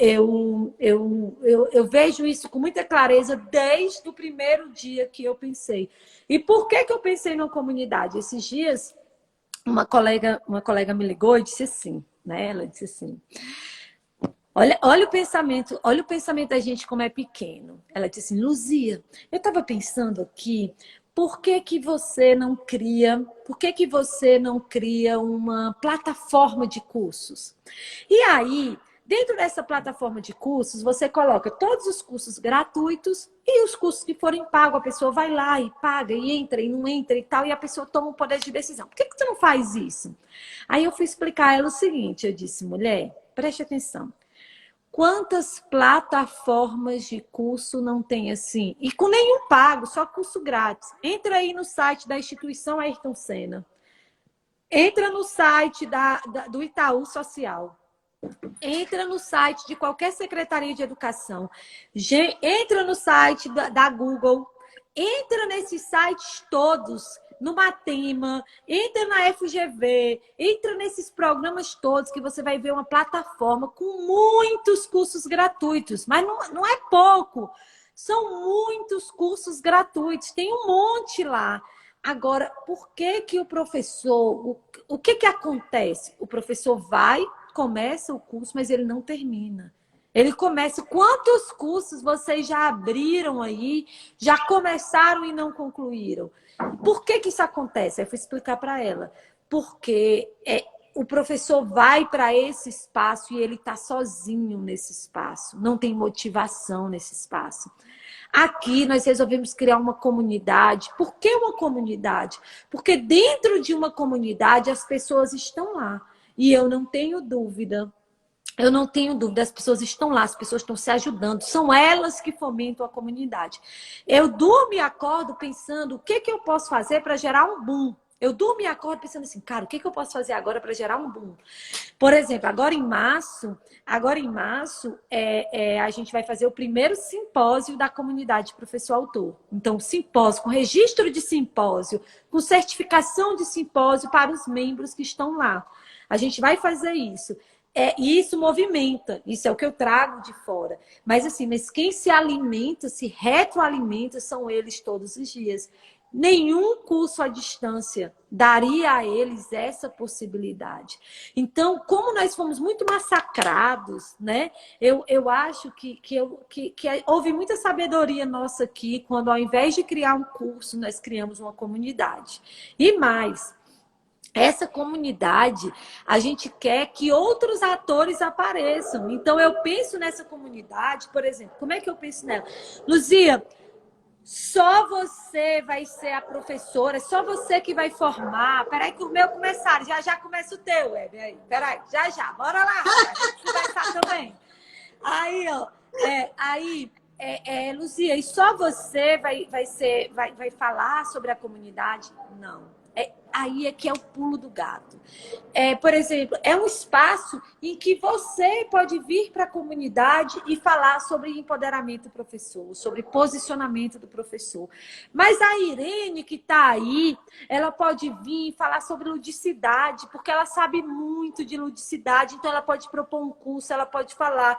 vejo isso com muita clareza desde o primeiro dia que eu pensei. E por que eu pensei na comunidade? Esses dias, uma colega me ligou e disse assim, né? Ela disse assim, olha o pensamento da gente como é pequeno. Ela disse assim, Luzia, eu estava pensando aqui, por que você não cria uma plataforma de cursos? E aí, dentro dessa plataforma de cursos, você coloca todos os cursos gratuitos e os cursos que forem pagos. A pessoa vai lá e paga, e entra, e não entra e tal, e a pessoa toma um poder de decisão. Por que você não faz isso? Aí eu fui explicar a ela o seguinte, eu disse, mulher, preste atenção. Quantas plataformas de curso não tem assim? E com nenhum pago, só curso grátis. Entra aí no site da instituição Ayrton Senna. Entra no site do Itaú Social. Entra no site de qualquer secretaria de educação. Entra no site da Google. Entra nesses sites todos. No Matema, entra na FGV, entra nesses programas todos que você vai ver uma plataforma com muitos cursos gratuitos. Mas não é pouco, são muitos cursos gratuitos, tem um monte lá. Agora, por que o professor, o que acontece? O professor começa o curso, mas ele não termina. Ele começa. Quantos cursos vocês já abriram aí, já começaram e não concluíram? Por que isso acontece? Eu fui explicar para ela. Porque o professor vai para esse espaço e ele está sozinho nesse espaço. Não tem motivação nesse espaço. Aqui nós resolvemos criar uma comunidade. Por que uma comunidade? Porque dentro de uma comunidade as pessoas estão lá. E eu não tenho dúvida. As pessoas estão lá, as pessoas estão se ajudando, são elas que fomentam a comunidade. Eu durmo e acordo pensando o que eu posso fazer para gerar um boom. Eu durmo e acordo pensando assim, cara, o que eu posso fazer agora para gerar um boom? Por exemplo, agora em março, a gente vai fazer o primeiro simpósio da comunidade professor autor. Então, simpósio com registro de simpósio, com certificação de simpósio para os membros que estão lá. A gente vai fazer isso. E isso movimenta, isso é o que eu trago de fora. Mas assim, mas quem se alimenta, se retroalimenta, são eles todos os dias. Nenhum curso à distância daria a eles essa possibilidade. Então, como nós fomos muito massacrados, né? Eu acho que houve muita sabedoria nossa aqui, quando ao invés de criar um curso, nós criamos uma comunidade. E mais, essa comunidade, a gente quer que outros atores apareçam. Então, eu penso nessa comunidade, por exemplo, como é que eu penso nela? Luzia, só você vai ser a professora, é só você que vai formar. Peraí que o meu começaram, já começa o teu, Hebe, aí. Peraí, já, bora lá, vamos conversar também. Aí, ó, Luzia, e só você vai falar sobre a comunidade? Não. Aí é que é o pulo do gato. Por exemplo, é um espaço em que você pode vir para a comunidade e falar sobre empoderamento do professor, sobre posicionamento do professor. Mas a Irene, que está aí, ela pode vir e falar sobre ludicidade, porque ela sabe muito de ludicidade, então ela pode propor um curso, ela pode falar.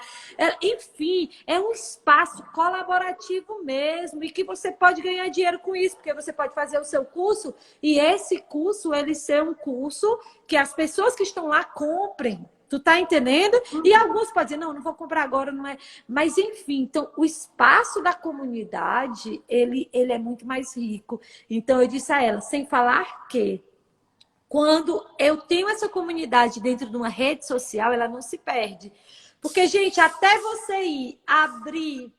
Enfim, é um espaço colaborativo mesmo, e que você pode ganhar dinheiro com isso, porque você pode fazer o seu curso e esse curso, ele ser um curso que as pessoas que estão lá comprem. Tu tá entendendo? E alguns podem dizer, não vou comprar agora, não é. Mas, enfim, então, o espaço da comunidade, ele é muito mais rico. Então, eu disse a ela, sem falar que quando eu tenho essa comunidade dentro de uma rede social, ela não se perde. Porque, gente, até você ir abrir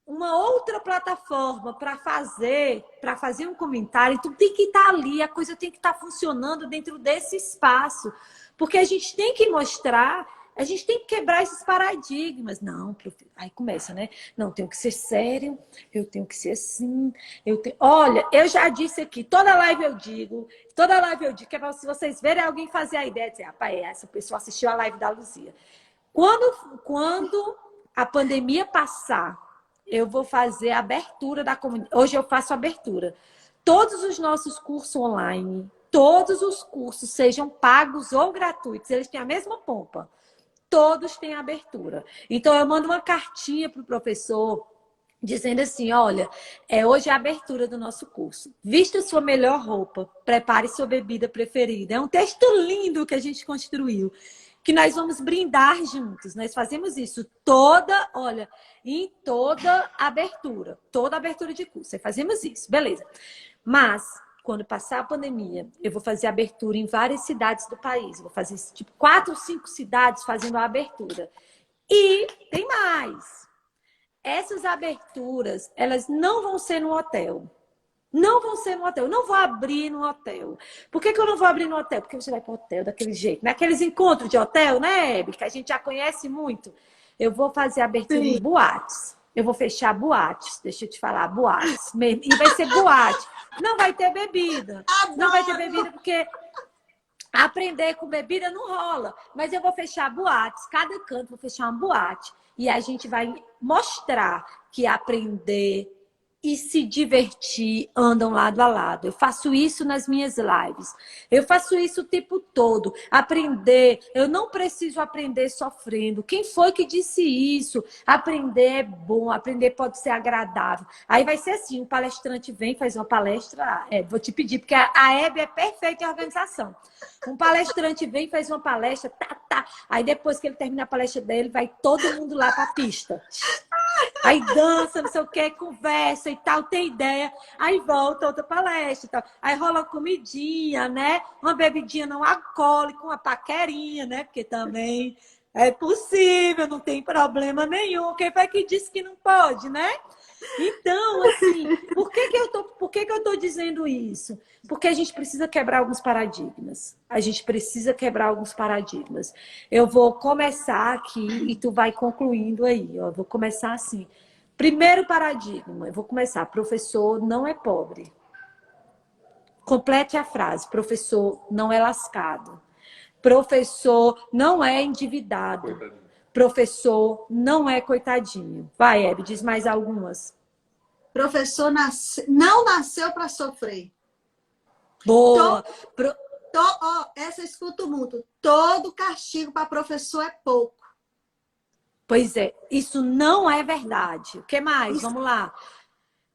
uma outra plataforma para fazer um comentário, tu tem que estar ali, a coisa tem que estar funcionando dentro desse espaço. Porque a gente tem que mostrar, a gente tem que quebrar esses paradigmas. Não, aí começa, né? Não, tenho que ser sério, eu tenho que ser assim. Olha, eu já disse aqui, toda live eu digo, que é para se vocês verem alguém fazer a ideia, dizer, rapaz, essa pessoa assistiu a live da Luzia. Quando a pandemia passar, eu vou fazer a abertura da comunidade. Hoje eu faço abertura. Todos os nossos cursos online, todos os cursos, sejam pagos ou gratuitos, eles têm a mesma pompa. Todos têm abertura. Então, eu mando uma cartinha para o professor dizendo assim, olha, hoje é a abertura do nosso curso. Vista sua melhor roupa, prepare sua bebida preferida. É um texto lindo que a gente construiu, que nós vamos brindar juntos. Nós fazemos isso em toda abertura de curso. Nós fazemos isso, beleza. Mas, quando passar a pandemia, eu vou fazer abertura em várias cidades do país. Eu vou fazer, 4 ou 5 cidades fazendo a abertura. E tem mais. Essas aberturas, elas não vão ser no hotel. Não vão ser no hotel. Eu não vou abrir no hotel. Por que eu não vou abrir no hotel? Porque você vai para o hotel daquele jeito. Naqueles encontros de hotel, né, Hebe? Que a gente já conhece muito. Eu vou fazer abertura em boates. Eu vou fechar boates. Deixa eu te falar, boates. E vai ser boate. Não vai ter bebida. Adoro. Não vai ter bebida porque aprender com bebida não rola. Mas eu vou fechar boates. Cada canto vou fechar uma boate. E a gente vai mostrar que aprender e se divertir andam lado a lado. Eu faço isso nas minhas lives. Eu faço isso o tempo todo. Aprender, eu não preciso aprender sofrendo. Quem foi que disse isso? Aprender é bom, aprender pode ser agradável. Aí vai ser assim, um palestrante vem, faz uma palestra, vou te pedir, porque a Hebe é perfeita em organização. Um palestrante vem, faz uma palestra, tá. Aí depois que ele termina a palestra dele, vai todo mundo lá para a pista. Aí dança, não sei o que, conversa e tal, tem ideia. Aí volta outra palestra e tal. Aí rola comidinha, né? Uma bebidinha não alcoólica, uma paquerinha, né? Porque também é possível, não tem problema nenhum. Quem foi que disse que não pode, né? Então, assim, por que eu tô dizendo isso? Porque a gente precisa quebrar alguns paradigmas. Eu vou começar aqui e tu vai concluindo aí. Ó. Eu vou começar assim. Primeiro paradigma, eu vou começar. Professor não é pobre. Complete a frase. Professor não é lascado. Professor não é endividado. Coitadinho. Professor não é coitadinho. Vai, Hebe, diz mais algumas. Professor não nasceu para sofrer. Boa. Essa eu escuto muito. Todo castigo para professor é pouco. Pois é, isso não é verdade. O que mais? Isso. Vamos lá.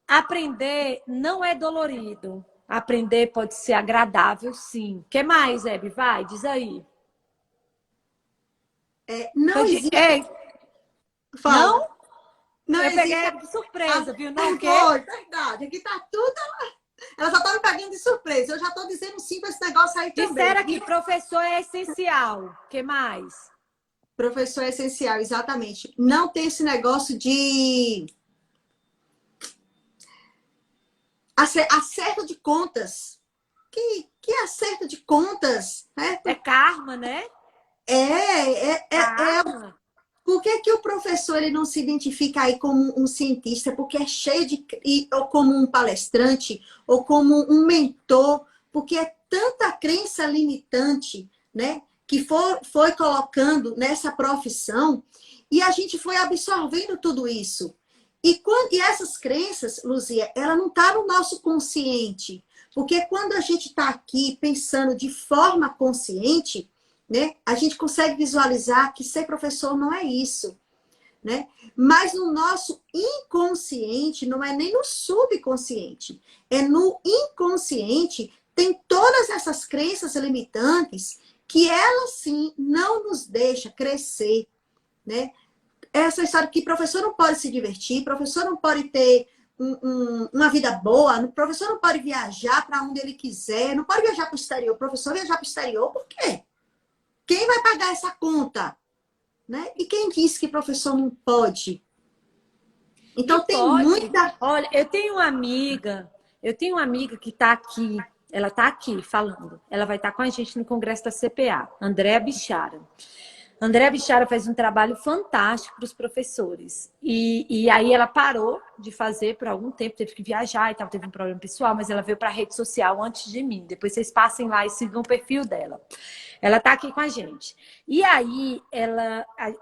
Aprender não é dolorido. Aprender pode ser agradável, sim. O que mais, Hebe? Vai, diz aí. Não existe... Fala. Não eu existe... peguei ela de surpresa, viu? Não, o quê? Foi, verdade. Aqui tá tudo... Ela só tá me pegando de surpresa. Eu já tô dizendo sim para esse negócio aí também. Disseram que professor é essencial. O que mais? Professor é essencial, exatamente. Não tem esse negócio de... Acerto de contas. Que acerto de contas? É karma, né? Karma. Por que o professor ele não se identifica aí como um cientista? Porque é cheio de... Ou como um palestrante, ou como um mentor. Porque é tanta crença limitante, né? Que foi colocando nessa profissão. E a gente foi absorvendo tudo isso. E essas crenças, Luzia, ela não está no nosso consciente. Porque quando a gente está aqui pensando de forma consciente, né, a gente consegue visualizar que ser professor não é isso. Né? Mas no nosso inconsciente, não é nem no subconsciente, é no inconsciente, tem todas essas crenças limitantes que elas sim não nos deixam crescer. Né? Essa história que professor não pode se divertir, professor não pode ter uma vida boa, o professor não pode viajar para onde ele quiser, não pode viajar para o exterior. O professor viajar para o exterior, por quê? Quem vai pagar essa conta? Né? E quem disse que professor não pode? Então tem muita... Olha, eu tenho uma amiga que está aqui, ela está aqui falando, ela vai estar com a gente no congresso da CPA, Andréa Bichara. Andréa Bichara faz um trabalho fantástico para os professores. E aí ela parou de fazer por algum tempo, teve que viajar e tal, teve um problema pessoal, mas ela veio para a rede social antes de mim. Depois vocês passem lá e sigam o perfil dela. Ela está aqui com a gente. E aí,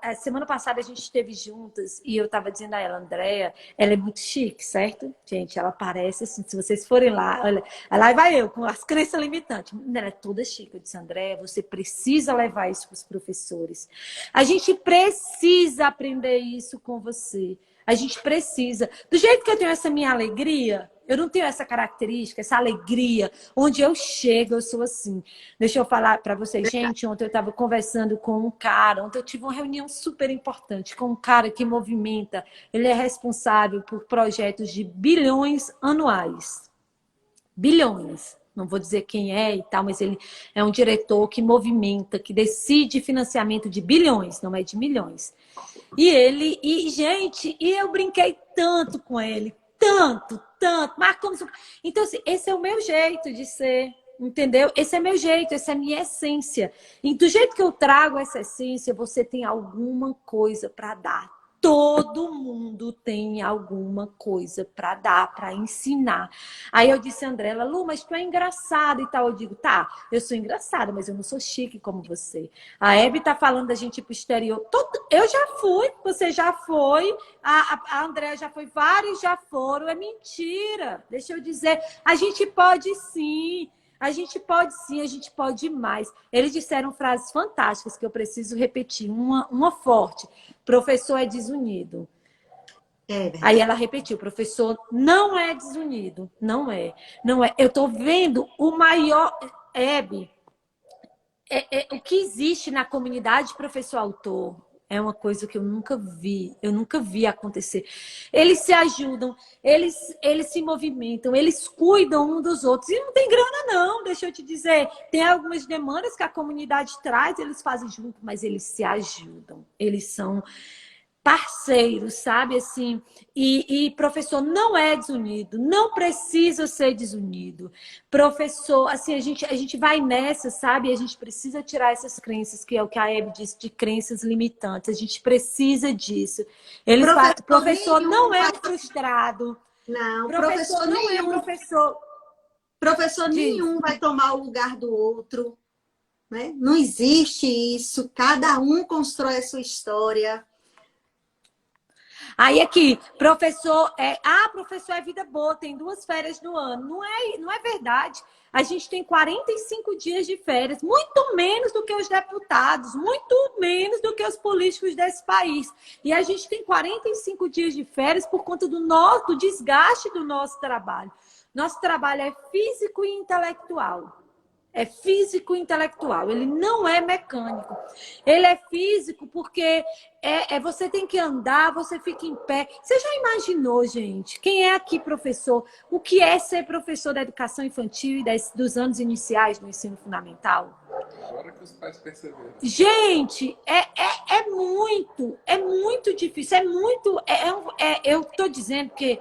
a semana passada a gente esteve juntas e eu estava dizendo a ela, Andréa, ela é muito chique, certo? Gente, ela parece assim, se vocês forem lá, olha, lá vai eu, com as crenças limitantes. Ela é toda chique. Eu disse, Andréa, você precisa levar isso para os professores. A gente precisa aprender isso com você. A gente precisa. Do jeito que eu tenho essa minha alegria, eu não tenho essa característica, essa alegria. Onde eu chego, eu sou assim. Deixa eu falar para vocês. Gente, ontem eu estava conversando com um cara. Ontem eu tive uma reunião super importante com um cara que movimenta. Ele é responsável por projetos de bilhões anuais. Bilhões. Não vou dizer quem é e tal, mas ele é um diretor que movimenta, que decide financiamento de bilhões, não é de milhões. Gente, eu brinquei tanto com ele, tanto, mas como... Então, assim, esse é o meu jeito de ser, entendeu? Esse é meu jeito, essa é a minha essência. E do jeito que eu trago essa essência, você tem alguma coisa para dar. Todo mundo tem alguma coisa para dar, para ensinar. Aí eu disse a André, Lu, mas tu é engraçada e tal. Eu digo, tá, eu sou engraçada, mas eu não sou chique como você. A Hebe tá falando da gente ir pro exterior. Eu já fui, você já foi, a André já foi, vários já foram. É mentira. Deixa eu dizer, a gente pode sim. A gente pode sim, a gente pode mais. Eles disseram frases fantásticas que eu preciso repetir. Uma forte. Professor é desunido. Aí ela repetiu, professor não é desunido. Não é. Não é. Eu estou vendo o maior... Hebe, o que existe na comunidade professor-autor é uma coisa que eu nunca vi acontecer. Eles se ajudam, eles se movimentam, eles cuidam um dos outros. E não tem grana não, deixa eu te dizer. Tem algumas demandas que a comunidade traz, eles fazem junto, mas eles se ajudam. Eles são parceiros, sabe? Assim, e professor não é desunido, não precisa ser desunido. Professor, assim, a gente vai nessa, sabe? A gente precisa tirar essas crenças, que é o que a Hebe disse, de crenças limitantes. A gente precisa disso. Professor não é um frustrado. Não, professor não é um professor. Professor Diz. nenhum vai tomar o lugar do outro, né? Não existe isso. Cada um constrói a sua história. Aí aqui, professor é vida boa, tem 2 férias no ano. Não é verdade. A gente tem 45 dias de férias, muito menos do que os deputados, muito menos do que os políticos desse país. E a gente tem 45 dias de férias por conta do desgaste do nosso trabalho. Nosso trabalho é físico e intelectual. É físico e intelectual, ele não é mecânico. Ele é físico porque você tem que andar, você fica em pé. Você já imaginou, gente? Quem é aqui professor? O que é ser professor da educação infantil e dos anos iniciais do ensino fundamental? Agora que os pais perceberam. Gente, é muito difícil. Eu estou dizendo que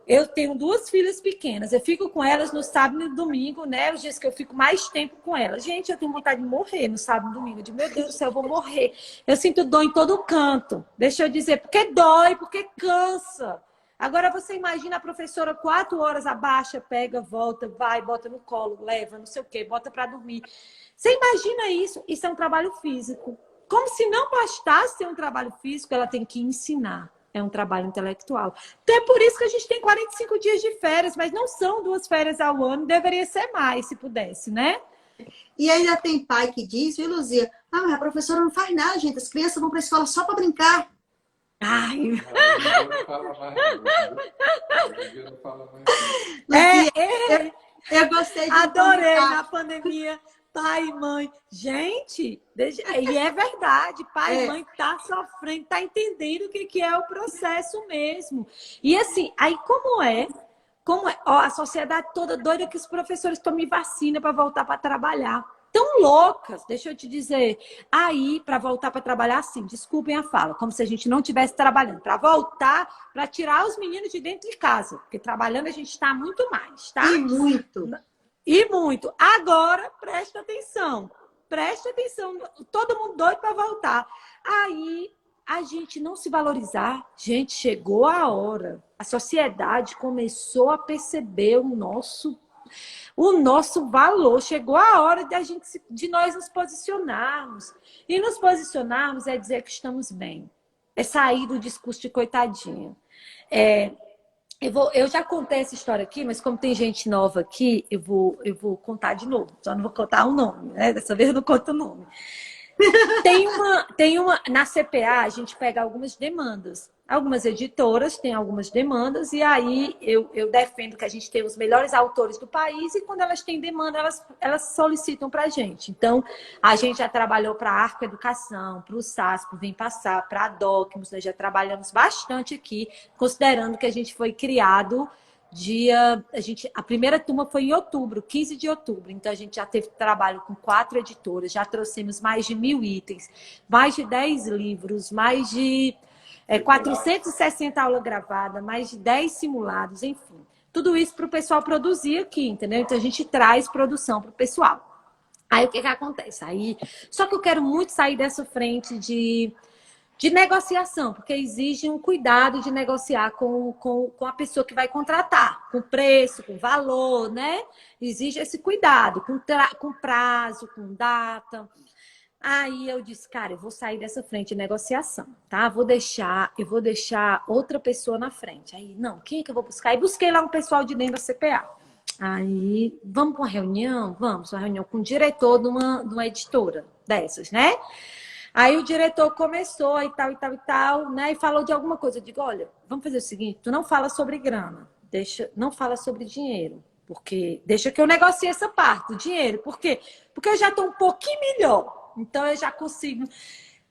eu tenho 2 filhas pequenas. Eu fico com elas no sábado e no domingo, né? Os dias que eu fico mais tempo com elas. Gente, eu tenho vontade de morrer no sábado e no domingo. De meu Deus do céu, eu vou morrer. Eu sinto dor em todo canto. Deixa eu dizer, porque dói, porque cansa. Agora você imagina a professora 4 horas abaixa, pega, volta, vai, bota no colo, leva, não sei o quê, bota para dormir. Você imagina isso? Isso é um trabalho físico. Como se não bastasse ter um trabalho físico, ela tem que ensinar. É um trabalho intelectual. Então é por isso que a gente tem 45 dias de férias, mas não são 2 férias ao ano, deveria ser mais, se pudesse, né? E ainda tem pai que diz, viu, Luzia? Ah, mas a professora não faz nada, gente. As crianças vão para a escola só para brincar. Ai. Não fala mais nada. Não fala mais nada. Eu gostei de Adorei comentar. na pandemia. Pai e mãe. Gente, e é verdade, pai e mãe tá sofrendo, tá entendendo o que é o processo mesmo. E assim, aí como é? Ó, a sociedade toda doida que os professores tomem vacina para voltar para trabalhar. Tão loucas, deixa eu te dizer. Aí, para voltar para trabalhar, sim, desculpem a fala, como se a gente não estivesse trabalhando. Para voltar, para tirar os meninos de dentro de casa. Porque trabalhando a gente está muito mais, tá? E muito. E muito. Agora, presta atenção. Presta atenção. Todo mundo doido para voltar. Aí, a gente não se valorizar. Gente, chegou a hora. A sociedade começou a perceber o nosso valor. Chegou a hora de nós nos posicionarmos. E nos posicionarmos é dizer que estamos bem. É sair do discurso de coitadinha. Eu já contei essa história aqui, mas como tem gente nova aqui, eu vou contar de novo. Só não vou contar o nome, né? Dessa vez eu não conto o nome. Na CPA, a gente pega algumas demandas. Algumas editoras têm algumas demandas, e aí eu defendo que a gente tem os melhores autores do país, e quando elas têm demanda, elas solicitam para a gente. Então, a gente já trabalhou para a Arco Educação, para o SAS, para o Vem Passar, para a Docmus, nós já trabalhamos bastante aqui, considerando que a gente foi criado a primeira turma foi em outubro, 15 de outubro. Então, a gente já teve trabalho com 4 editoras, já trouxemos mais de 1.000 itens, mais de 10 livros, mais de 460 aulas gravadas, mais de 10 simulados, enfim. Tudo isso para o pessoal produzir aqui, entendeu? Então, a gente traz produção para o pessoal. Aí, o que acontece? Só que eu quero muito sair dessa frente de negociação, porque exige um cuidado de negociar com a pessoa que vai contratar, com preço, com valor, né? Exige esse cuidado, com prazo, com data. Aí eu disse, cara, eu vou sair dessa frente de negociação, tá? Eu vou deixar outra pessoa na frente. Aí, não, quem é que eu vou buscar? Aí busquei lá um pessoal de dentro da CPA. Aí, vamos para uma reunião? Vamos, uma reunião com o diretor de uma editora dessas, né? Aí o diretor começou e tal, né? E falou de alguma coisa. Eu digo, olha, vamos fazer o seguinte, tu não fala sobre grana, não fala sobre dinheiro, porque deixa que eu negocie essa parte, o dinheiro. Por quê? Porque eu já estou um pouquinho melhor. Então eu já consigo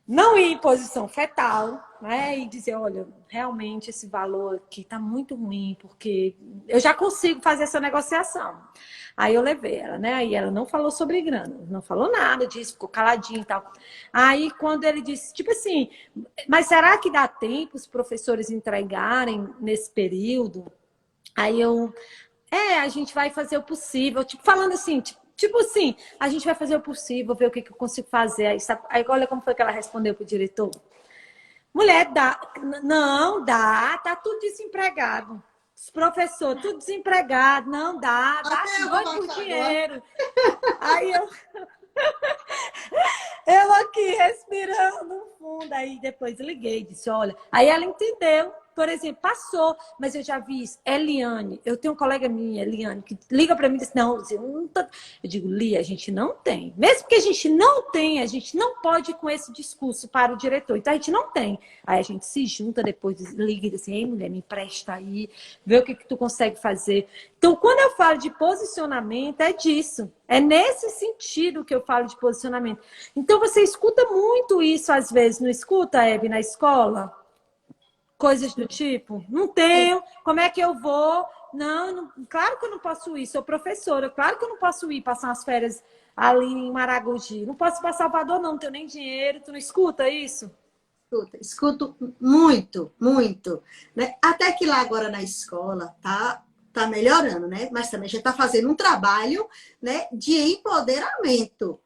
não ir em posição fetal, né? E dizer, olha, realmente esse valor aqui está muito ruim, porque eu já consigo fazer essa negociação. Aí eu levei ela, né? Aí ela não falou sobre grana, não falou nada disso, ficou caladinha e tal. Aí quando ele disse, tipo assim, mas será que dá tempo os professores entregarem nesse período? Aí a gente vai fazer o possível, tipo, falando assim, tipo assim, a gente vai fazer o possível, ver o que eu consigo fazer. Aí olha como foi que ela respondeu pro diretor. Mulher, não dá, tá tudo desempregado. Os professores, tudo desempregado, não dá, dá Até assim, eu vou doido por baixar dinheiro. Aí eu aqui respirando fundo, aí depois liguei, disse, olha, aí ela entendeu, por exemplo, passou, mas eu já vi isso. Eliane, eu tenho uma colega minha, Eliane, que liga para mim e diz, não, eu não tô... Eu digo, Lia, a gente não tem. Mesmo que a gente não tenha, a gente não pode ir com esse discurso para o diretor. Então a gente não tem. Aí a gente se junta depois, liga e diz assim, ei, mulher, me empresta aí, vê o que tu consegue fazer. Então, quando eu falo de posicionamento, é disso. É nesse sentido que eu falo de posicionamento. Então, você escuta muito isso, às vezes, não escuta, Hebe, na escola? Coisas do tipo, não tenho, como é que eu vou? Não, claro que eu não posso ir, sou professora, claro que eu não posso ir passar umas férias ali em Maragogi. Não posso ir para Salvador, não tenho nem dinheiro. Tu não escuta isso? Escuto muito, muito, né? Até que lá agora na escola tá melhorando, né? Mas também já está fazendo um trabalho, né, de empoderamento.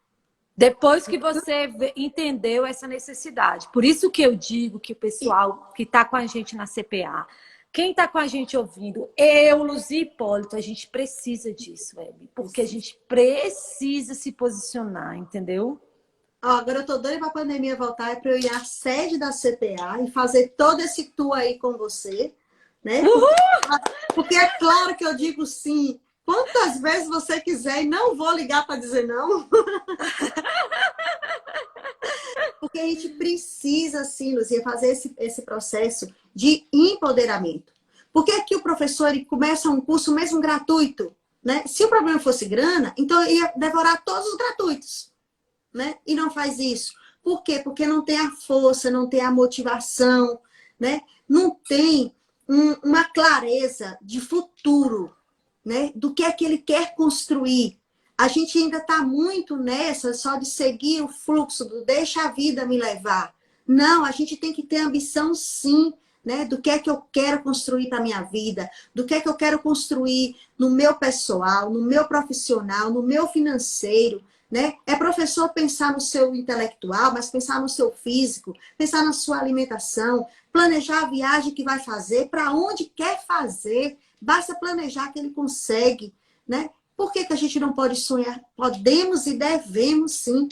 Depois que você entendeu essa necessidade. Por isso que eu digo que o pessoal que está com a gente na CPA, quem está com a gente ouvindo, eu, Luzia e Hipólito, a gente precisa disso, Hebe, porque a gente precisa se posicionar, entendeu? Ó, agora eu tô doida para a pandemia voltar para eu ir à sede da CPA e fazer todo esse tour aí com você, né? Porque é claro que eu digo sim. Quantas vezes você quiser e não vou ligar para dizer não. Porque a gente precisa, sim, Luzia, fazer esse processo de empoderamento. Por que que o professor ele começa um curso mesmo gratuito? Né? Se o problema fosse grana, então eu ia devorar todos os gratuitos. Né? E não faz isso. Por quê? Porque não tem a força, não tem a motivação, né? Não tem uma clareza de futuro, né? Do que é que ele quer construir. A gente ainda está muito nessa só de seguir o fluxo do deixa a vida me levar. Não, a gente tem que ter ambição sim, né? Do que é que eu quero construir para a minha vida, do que é que eu quero construir no meu pessoal, no meu profissional, no meu financeiro, né? É professor pensar no seu intelectual, mas pensar no seu físico, pensar na sua alimentação, planejar a viagem que vai fazer, para onde quer fazer, basta planejar que ele consegue, né? Por que que a gente não pode sonhar? Podemos e devemos, sim.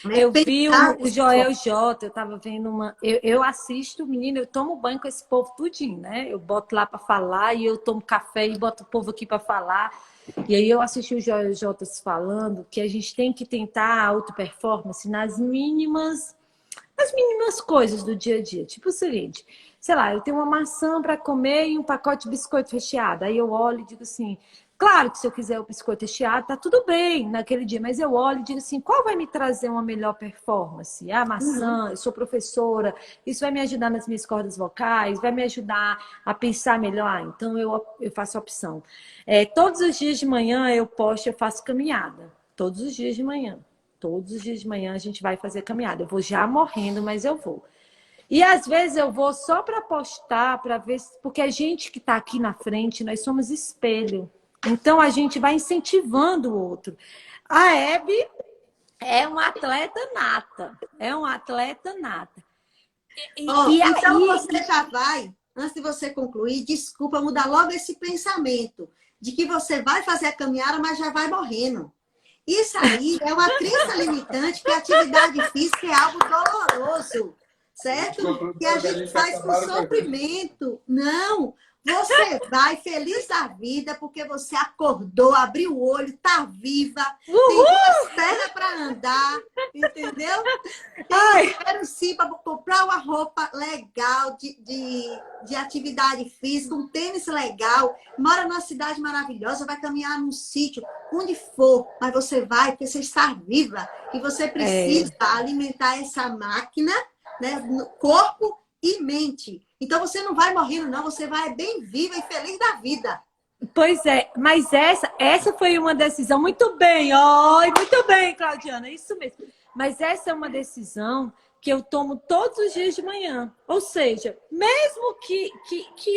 Né? Eu vi Pensar o Joel J, eu tava vendo uma. Eu assisto, menino, eu tomo banho com esse povo tudinho, né? Eu boto lá para falar e eu tomo café e boto o povo aqui para falar. E aí eu assisti o Joel J falando que a gente tem que tentar a auto-performance nas mínimas coisas do dia a dia. Tipo o seguinte, sei lá, eu tenho uma maçã para comer e um pacote de biscoito recheado. Aí eu olho e digo assim, claro que se eu quiser o biscoito recheado, tá tudo bem naquele dia, mas eu olho e digo assim, qual vai me trazer uma melhor performance? A maçã, eu sou professora, isso vai me ajudar nas minhas cordas vocais, vai me ajudar a pensar melhor. Então eu faço a opção. Todos os dias de manhã eu faço caminhada. Todos os dias de manhã. Todos os dias de manhã a gente vai fazer caminhada. Eu vou já morrendo, mas eu vou. E às vezes eu vou só para postar, para ver, porque a gente que está aqui na frente, nós somos espelho. Então a gente vai incentivando o outro. A Hebe é uma atleta nata. É uma atleta nata. Então você já vai, antes de você concluir, desculpa, mudar logo esse pensamento de que você vai fazer a caminhada, mas já vai morrendo. Isso aí é uma crença limitante que a atividade física é algo doloroso, certo? Que a gente faz por sofrimento. Não, você vai feliz da vida porque você acordou, abriu o olho, tá viva, tem duas pernas para andar, entendeu? Tem dinheiro sim para comprar uma roupa legal de atividade física, um tênis legal, mora numa cidade maravilhosa, vai caminhar num sítio, onde for, mas você vai porque você está viva e você precisa alimentar essa máquina, né, no corpo e mente. Então você não vai morrendo, não, você vai bem viva e feliz da vida. Pois é, mas essa foi uma decisão muito bem, muito bem, Claudiana, isso mesmo. Mas essa é uma decisão que eu tomo todos os dias de manhã. Ou seja, mesmo que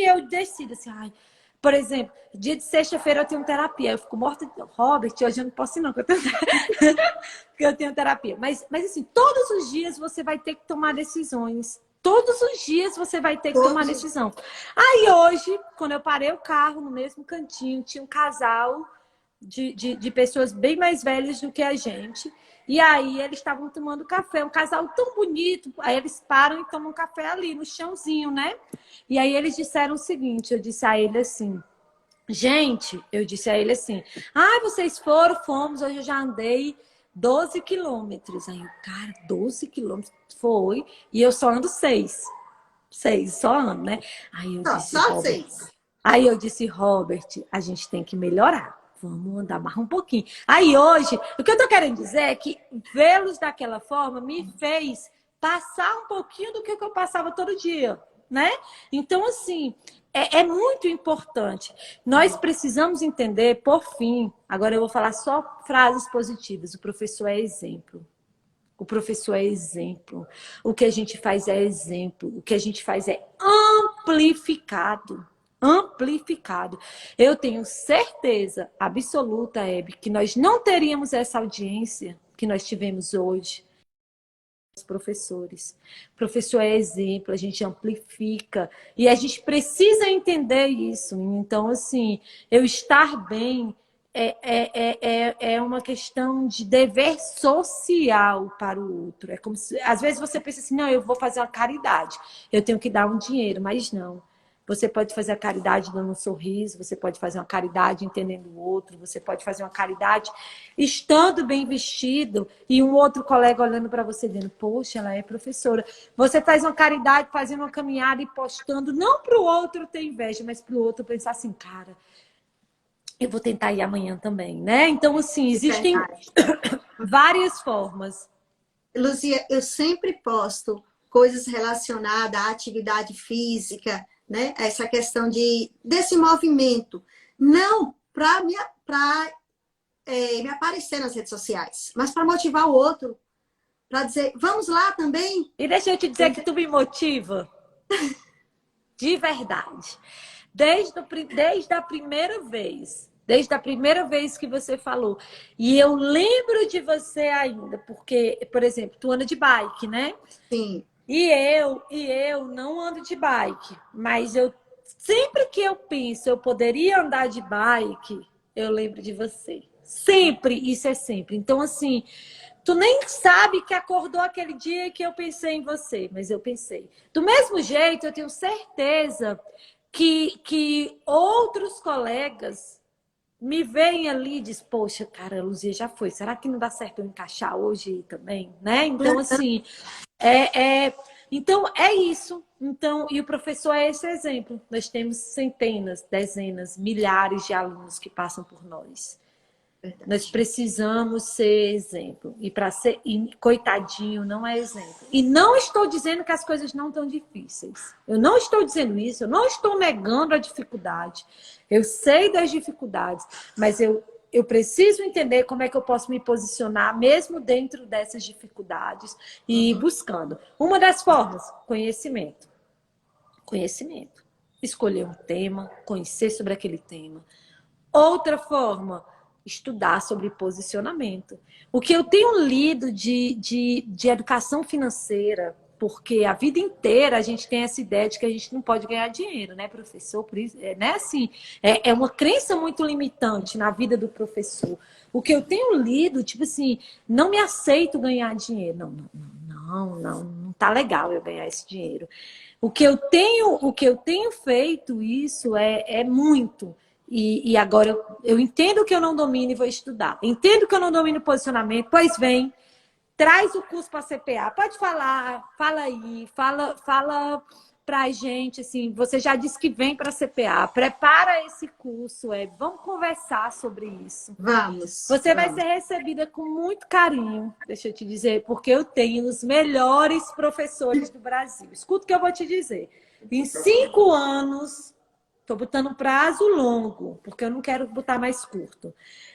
eu decida assim, por exemplo, dia de sexta-feira eu tenho terapia. Eu fico morta de Robert, hoje eu não posso ir não, porque eu tenho terapia. Mas assim, todos os dias você vai ter que tomar decisões. Todos os dias você vai ter que Todos tomar os decisão. Aí hoje, quando eu parei o carro no mesmo cantinho, tinha um casal de pessoas bem mais velhas do que a gente. E aí eles estavam tomando café, um casal tão bonito. Aí eles param e tomam café ali no chãozinho, né? E aí eles disseram o seguinte, eu disse a ele assim, gente, eu disse a ele assim, vocês foram, fomos, hoje eu já andei 12 quilômetros. Aí o cara, 12 quilômetros, foi, e eu só ando 6. 6, só ando, né? Aí eu disse, Só Robert, 6. Aí eu disse, Robert, a gente tem que melhorar. Vamos andar mais um pouquinho. Aí hoje, o que eu tô querendo dizer é que vê-los daquela forma me fez passar um pouquinho do que eu passava todo dia, né? Então, assim, é muito importante. Nós precisamos entender, por fim, agora eu vou falar só frases positivas. O professor é exemplo. O professor é exemplo. O que a gente faz é exemplo. O que a gente faz é amplificado. Amplificado. Eu tenho certeza absoluta, Hebe, que nós não teríamos essa audiência que nós tivemos hoje. Os professores. O professor é exemplo, a gente amplifica. E a gente precisa entender isso. Então, assim, eu estar bem é uma questão de dever social para o outro. É como se, às vezes você pensa assim, não, eu vou fazer uma caridade, eu tenho que dar um dinheiro, mas não. Você pode fazer a caridade dando um sorriso, você pode fazer uma caridade entendendo o outro, você pode fazer uma caridade estando bem vestido e um outro colega olhando para você dizendo, poxa, ela é professora. Você faz uma caridade fazendo uma caminhada e postando, não para o outro ter inveja, mas para o outro pensar assim, cara, eu vou tentar ir amanhã também, né? Então, assim, existem várias formas. Luzia, eu sempre posto coisas relacionadas à atividade física, né? Essa questão desse movimento. Não para me aparecer nas redes sociais, mas para motivar o outro. Para dizer, vamos lá também. E deixa eu te dizer que tu me motiva. De verdade. Desde a primeira vez. Desde a primeira vez que você falou. E eu lembro de você ainda, porque, por exemplo, tu anda de bike, né? Sim. E eu não ando de bike, mas sempre que eu penso eu poderia andar de bike, eu lembro de você. Sempre, isso é sempre. Então, assim, tu nem sabe que acordou aquele dia que eu pensei em você, mas eu pensei. Do mesmo jeito, eu tenho certeza que outros colegas me veem ali e dizem, poxa, cara, a Luzia já foi. Será que não dá certo eu encaixar hoje também? Né? Então, assim, então, é isso. Então, e o professor é esse exemplo. Nós temos centenas, dezenas, milhares de alunos que passam por nós. Verdade. Nós precisamos ser exemplo. E para ser coitadinho não é exemplo. E não estou dizendo que as coisas não estão difíceis. Eu não estou dizendo isso. Eu não estou negando a dificuldade. Eu sei das dificuldades, mas eu preciso entender como é que eu posso me posicionar mesmo dentro dessas dificuldades e ir buscando. Uma das formas, conhecimento. Conhecimento. Escolher um tema, conhecer sobre aquele tema. Outra forma, estudar sobre posicionamento. O que eu tenho lido de educação financeira, porque a vida inteira a gente tem essa ideia de que a gente não pode ganhar dinheiro, né, professor? Por isso, né, assim, é uma crença muito limitante na vida do professor. O que eu tenho lido, tipo assim, não me aceito ganhar dinheiro. Não tá legal eu ganhar esse dinheiro. O que eu tenho feito isso é muito. E agora eu entendo que eu não domino e vou estudar. Entendo que eu não domino posicionamento, pois vem, traz o curso para CPA. Pode falar, fala aí, fala pra gente, assim, você já disse que vem para CPA, prepara esse curso, vamos conversar sobre isso. Vamos. Você vai ser recebida com muito carinho, deixa eu te dizer, porque eu tenho os melhores professores do Brasil. Escuta o que eu vou te dizer. Em 5 anos... Estou botando um prazo longo, porque eu não quero botar mais curto.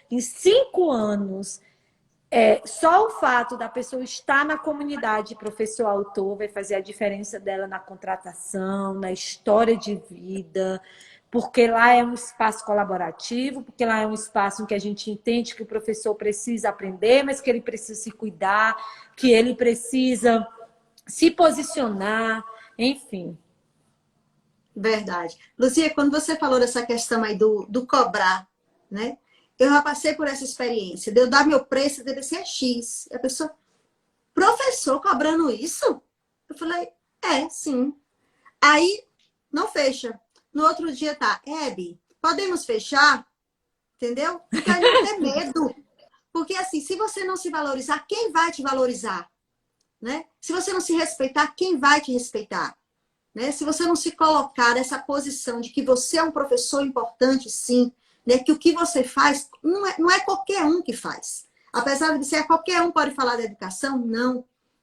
Em 5 anos, só o fato da pessoa estar na comunidade professor-autor vai fazer a diferença dela na contratação, na história de vida, porque lá é um espaço colaborativo, porque lá é um espaço em que a gente entende que o professor precisa aprender, mas que ele precisa se cuidar, que ele precisa se posicionar. enfim. Verdade. Luzia, quando você falou dessa questão aí do cobrar, né? Eu já passei por essa experiência, de eu dar meu preço, deve ser X. E a pessoa, professor, cobrando isso? Eu falei, sim. Aí, não fecha. No outro dia tá, Hebe, podemos fechar? Entendeu? Então, é não ter medo. Porque, assim, se você não se valorizar, quem vai te valorizar? Né? Se você não se respeitar, quem vai te respeitar? Né? Se você não se colocar nessa posição de que você é um professor importante, sim, né? Que o que você faz não é qualquer um que faz. Apesar de ser qualquer um pode falar da educação,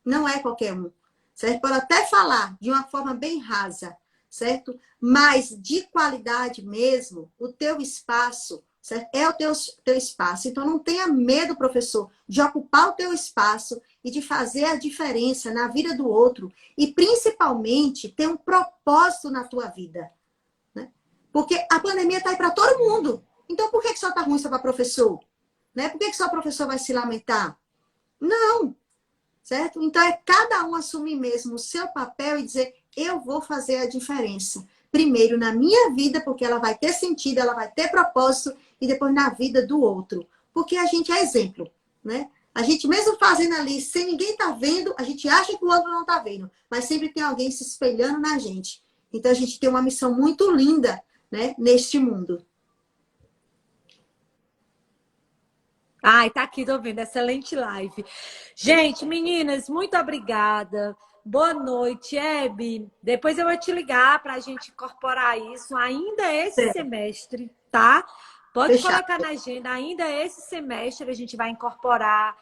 não é qualquer um. Certo? Pode até falar de uma forma bem rasa, certo? Mas de qualidade mesmo, o teu espaço, certo? É o teu espaço. Então não tenha medo, professor, de ocupar o teu espaço e de fazer a diferença na vida do outro. E, principalmente, ter um propósito na tua vida. Né? Porque a pandemia está aí para todo mundo. Então, por que só está ruim só para professor? Né? Por que só o professor vai se lamentar? Não. Certo? Então, é cada um assumir mesmo o seu papel e dizer, eu vou fazer a diferença. Primeiro na minha vida, porque ela vai ter sentido, ela vai ter propósito, e depois na vida do outro. Porque a gente é exemplo, né? A gente mesmo fazendo ali, sem ninguém estar vendo, a gente acha que o outro não está vendo, mas sempre tem alguém se espelhando na gente. Então a gente tem uma missão muito linda, né, neste mundo. Ai, tá aqui, tô vendo. Excelente live. Gente, meninas, muito obrigada. Boa noite, Hebe. Depois eu vou te ligar para a gente incorporar isso ainda esse Certo. semestre, tá? Pode Fechado. colocar na agenda, ainda esse semestre a gente vai incorporar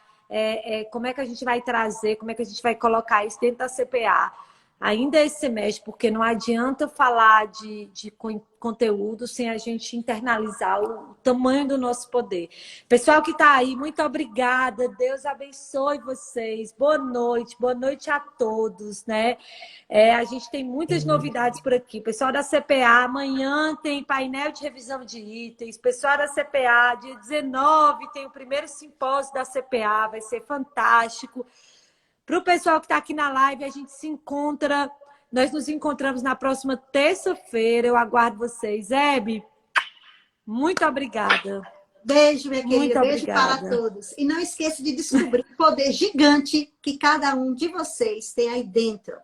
como é que a gente vai trazer, como é que a gente vai colocar isso dentro da CPA. Ainda esse semestre, porque não adianta falar de conteúdo sem a gente internalizar o tamanho do nosso poder. Pessoal que está aí, muito obrigada. Deus abençoe vocês. Boa noite a todos, né? A gente tem muitas novidades por aqui. Pessoal da CPA, amanhã tem painel de revisão de itens. Pessoal da CPA, dia 19 tem o primeiro simpósio da CPA, vai ser fantástico. Para o pessoal que está aqui na live, a gente se encontra. Nós nos encontramos na próxima terça-feira. Eu aguardo vocês. Hebe, muito obrigada. Beijo, minha querida. Muito Beijo para obrigada. todos. E não esqueça de descobrir o poder gigante que cada um de vocês tem aí dentro.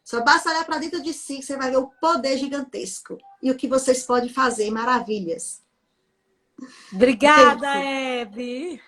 Só basta olhar para dentro de si que você vai ver o poder gigantesco. E o que vocês podem fazer. Maravilhas. Obrigada, Beijo. Hebe.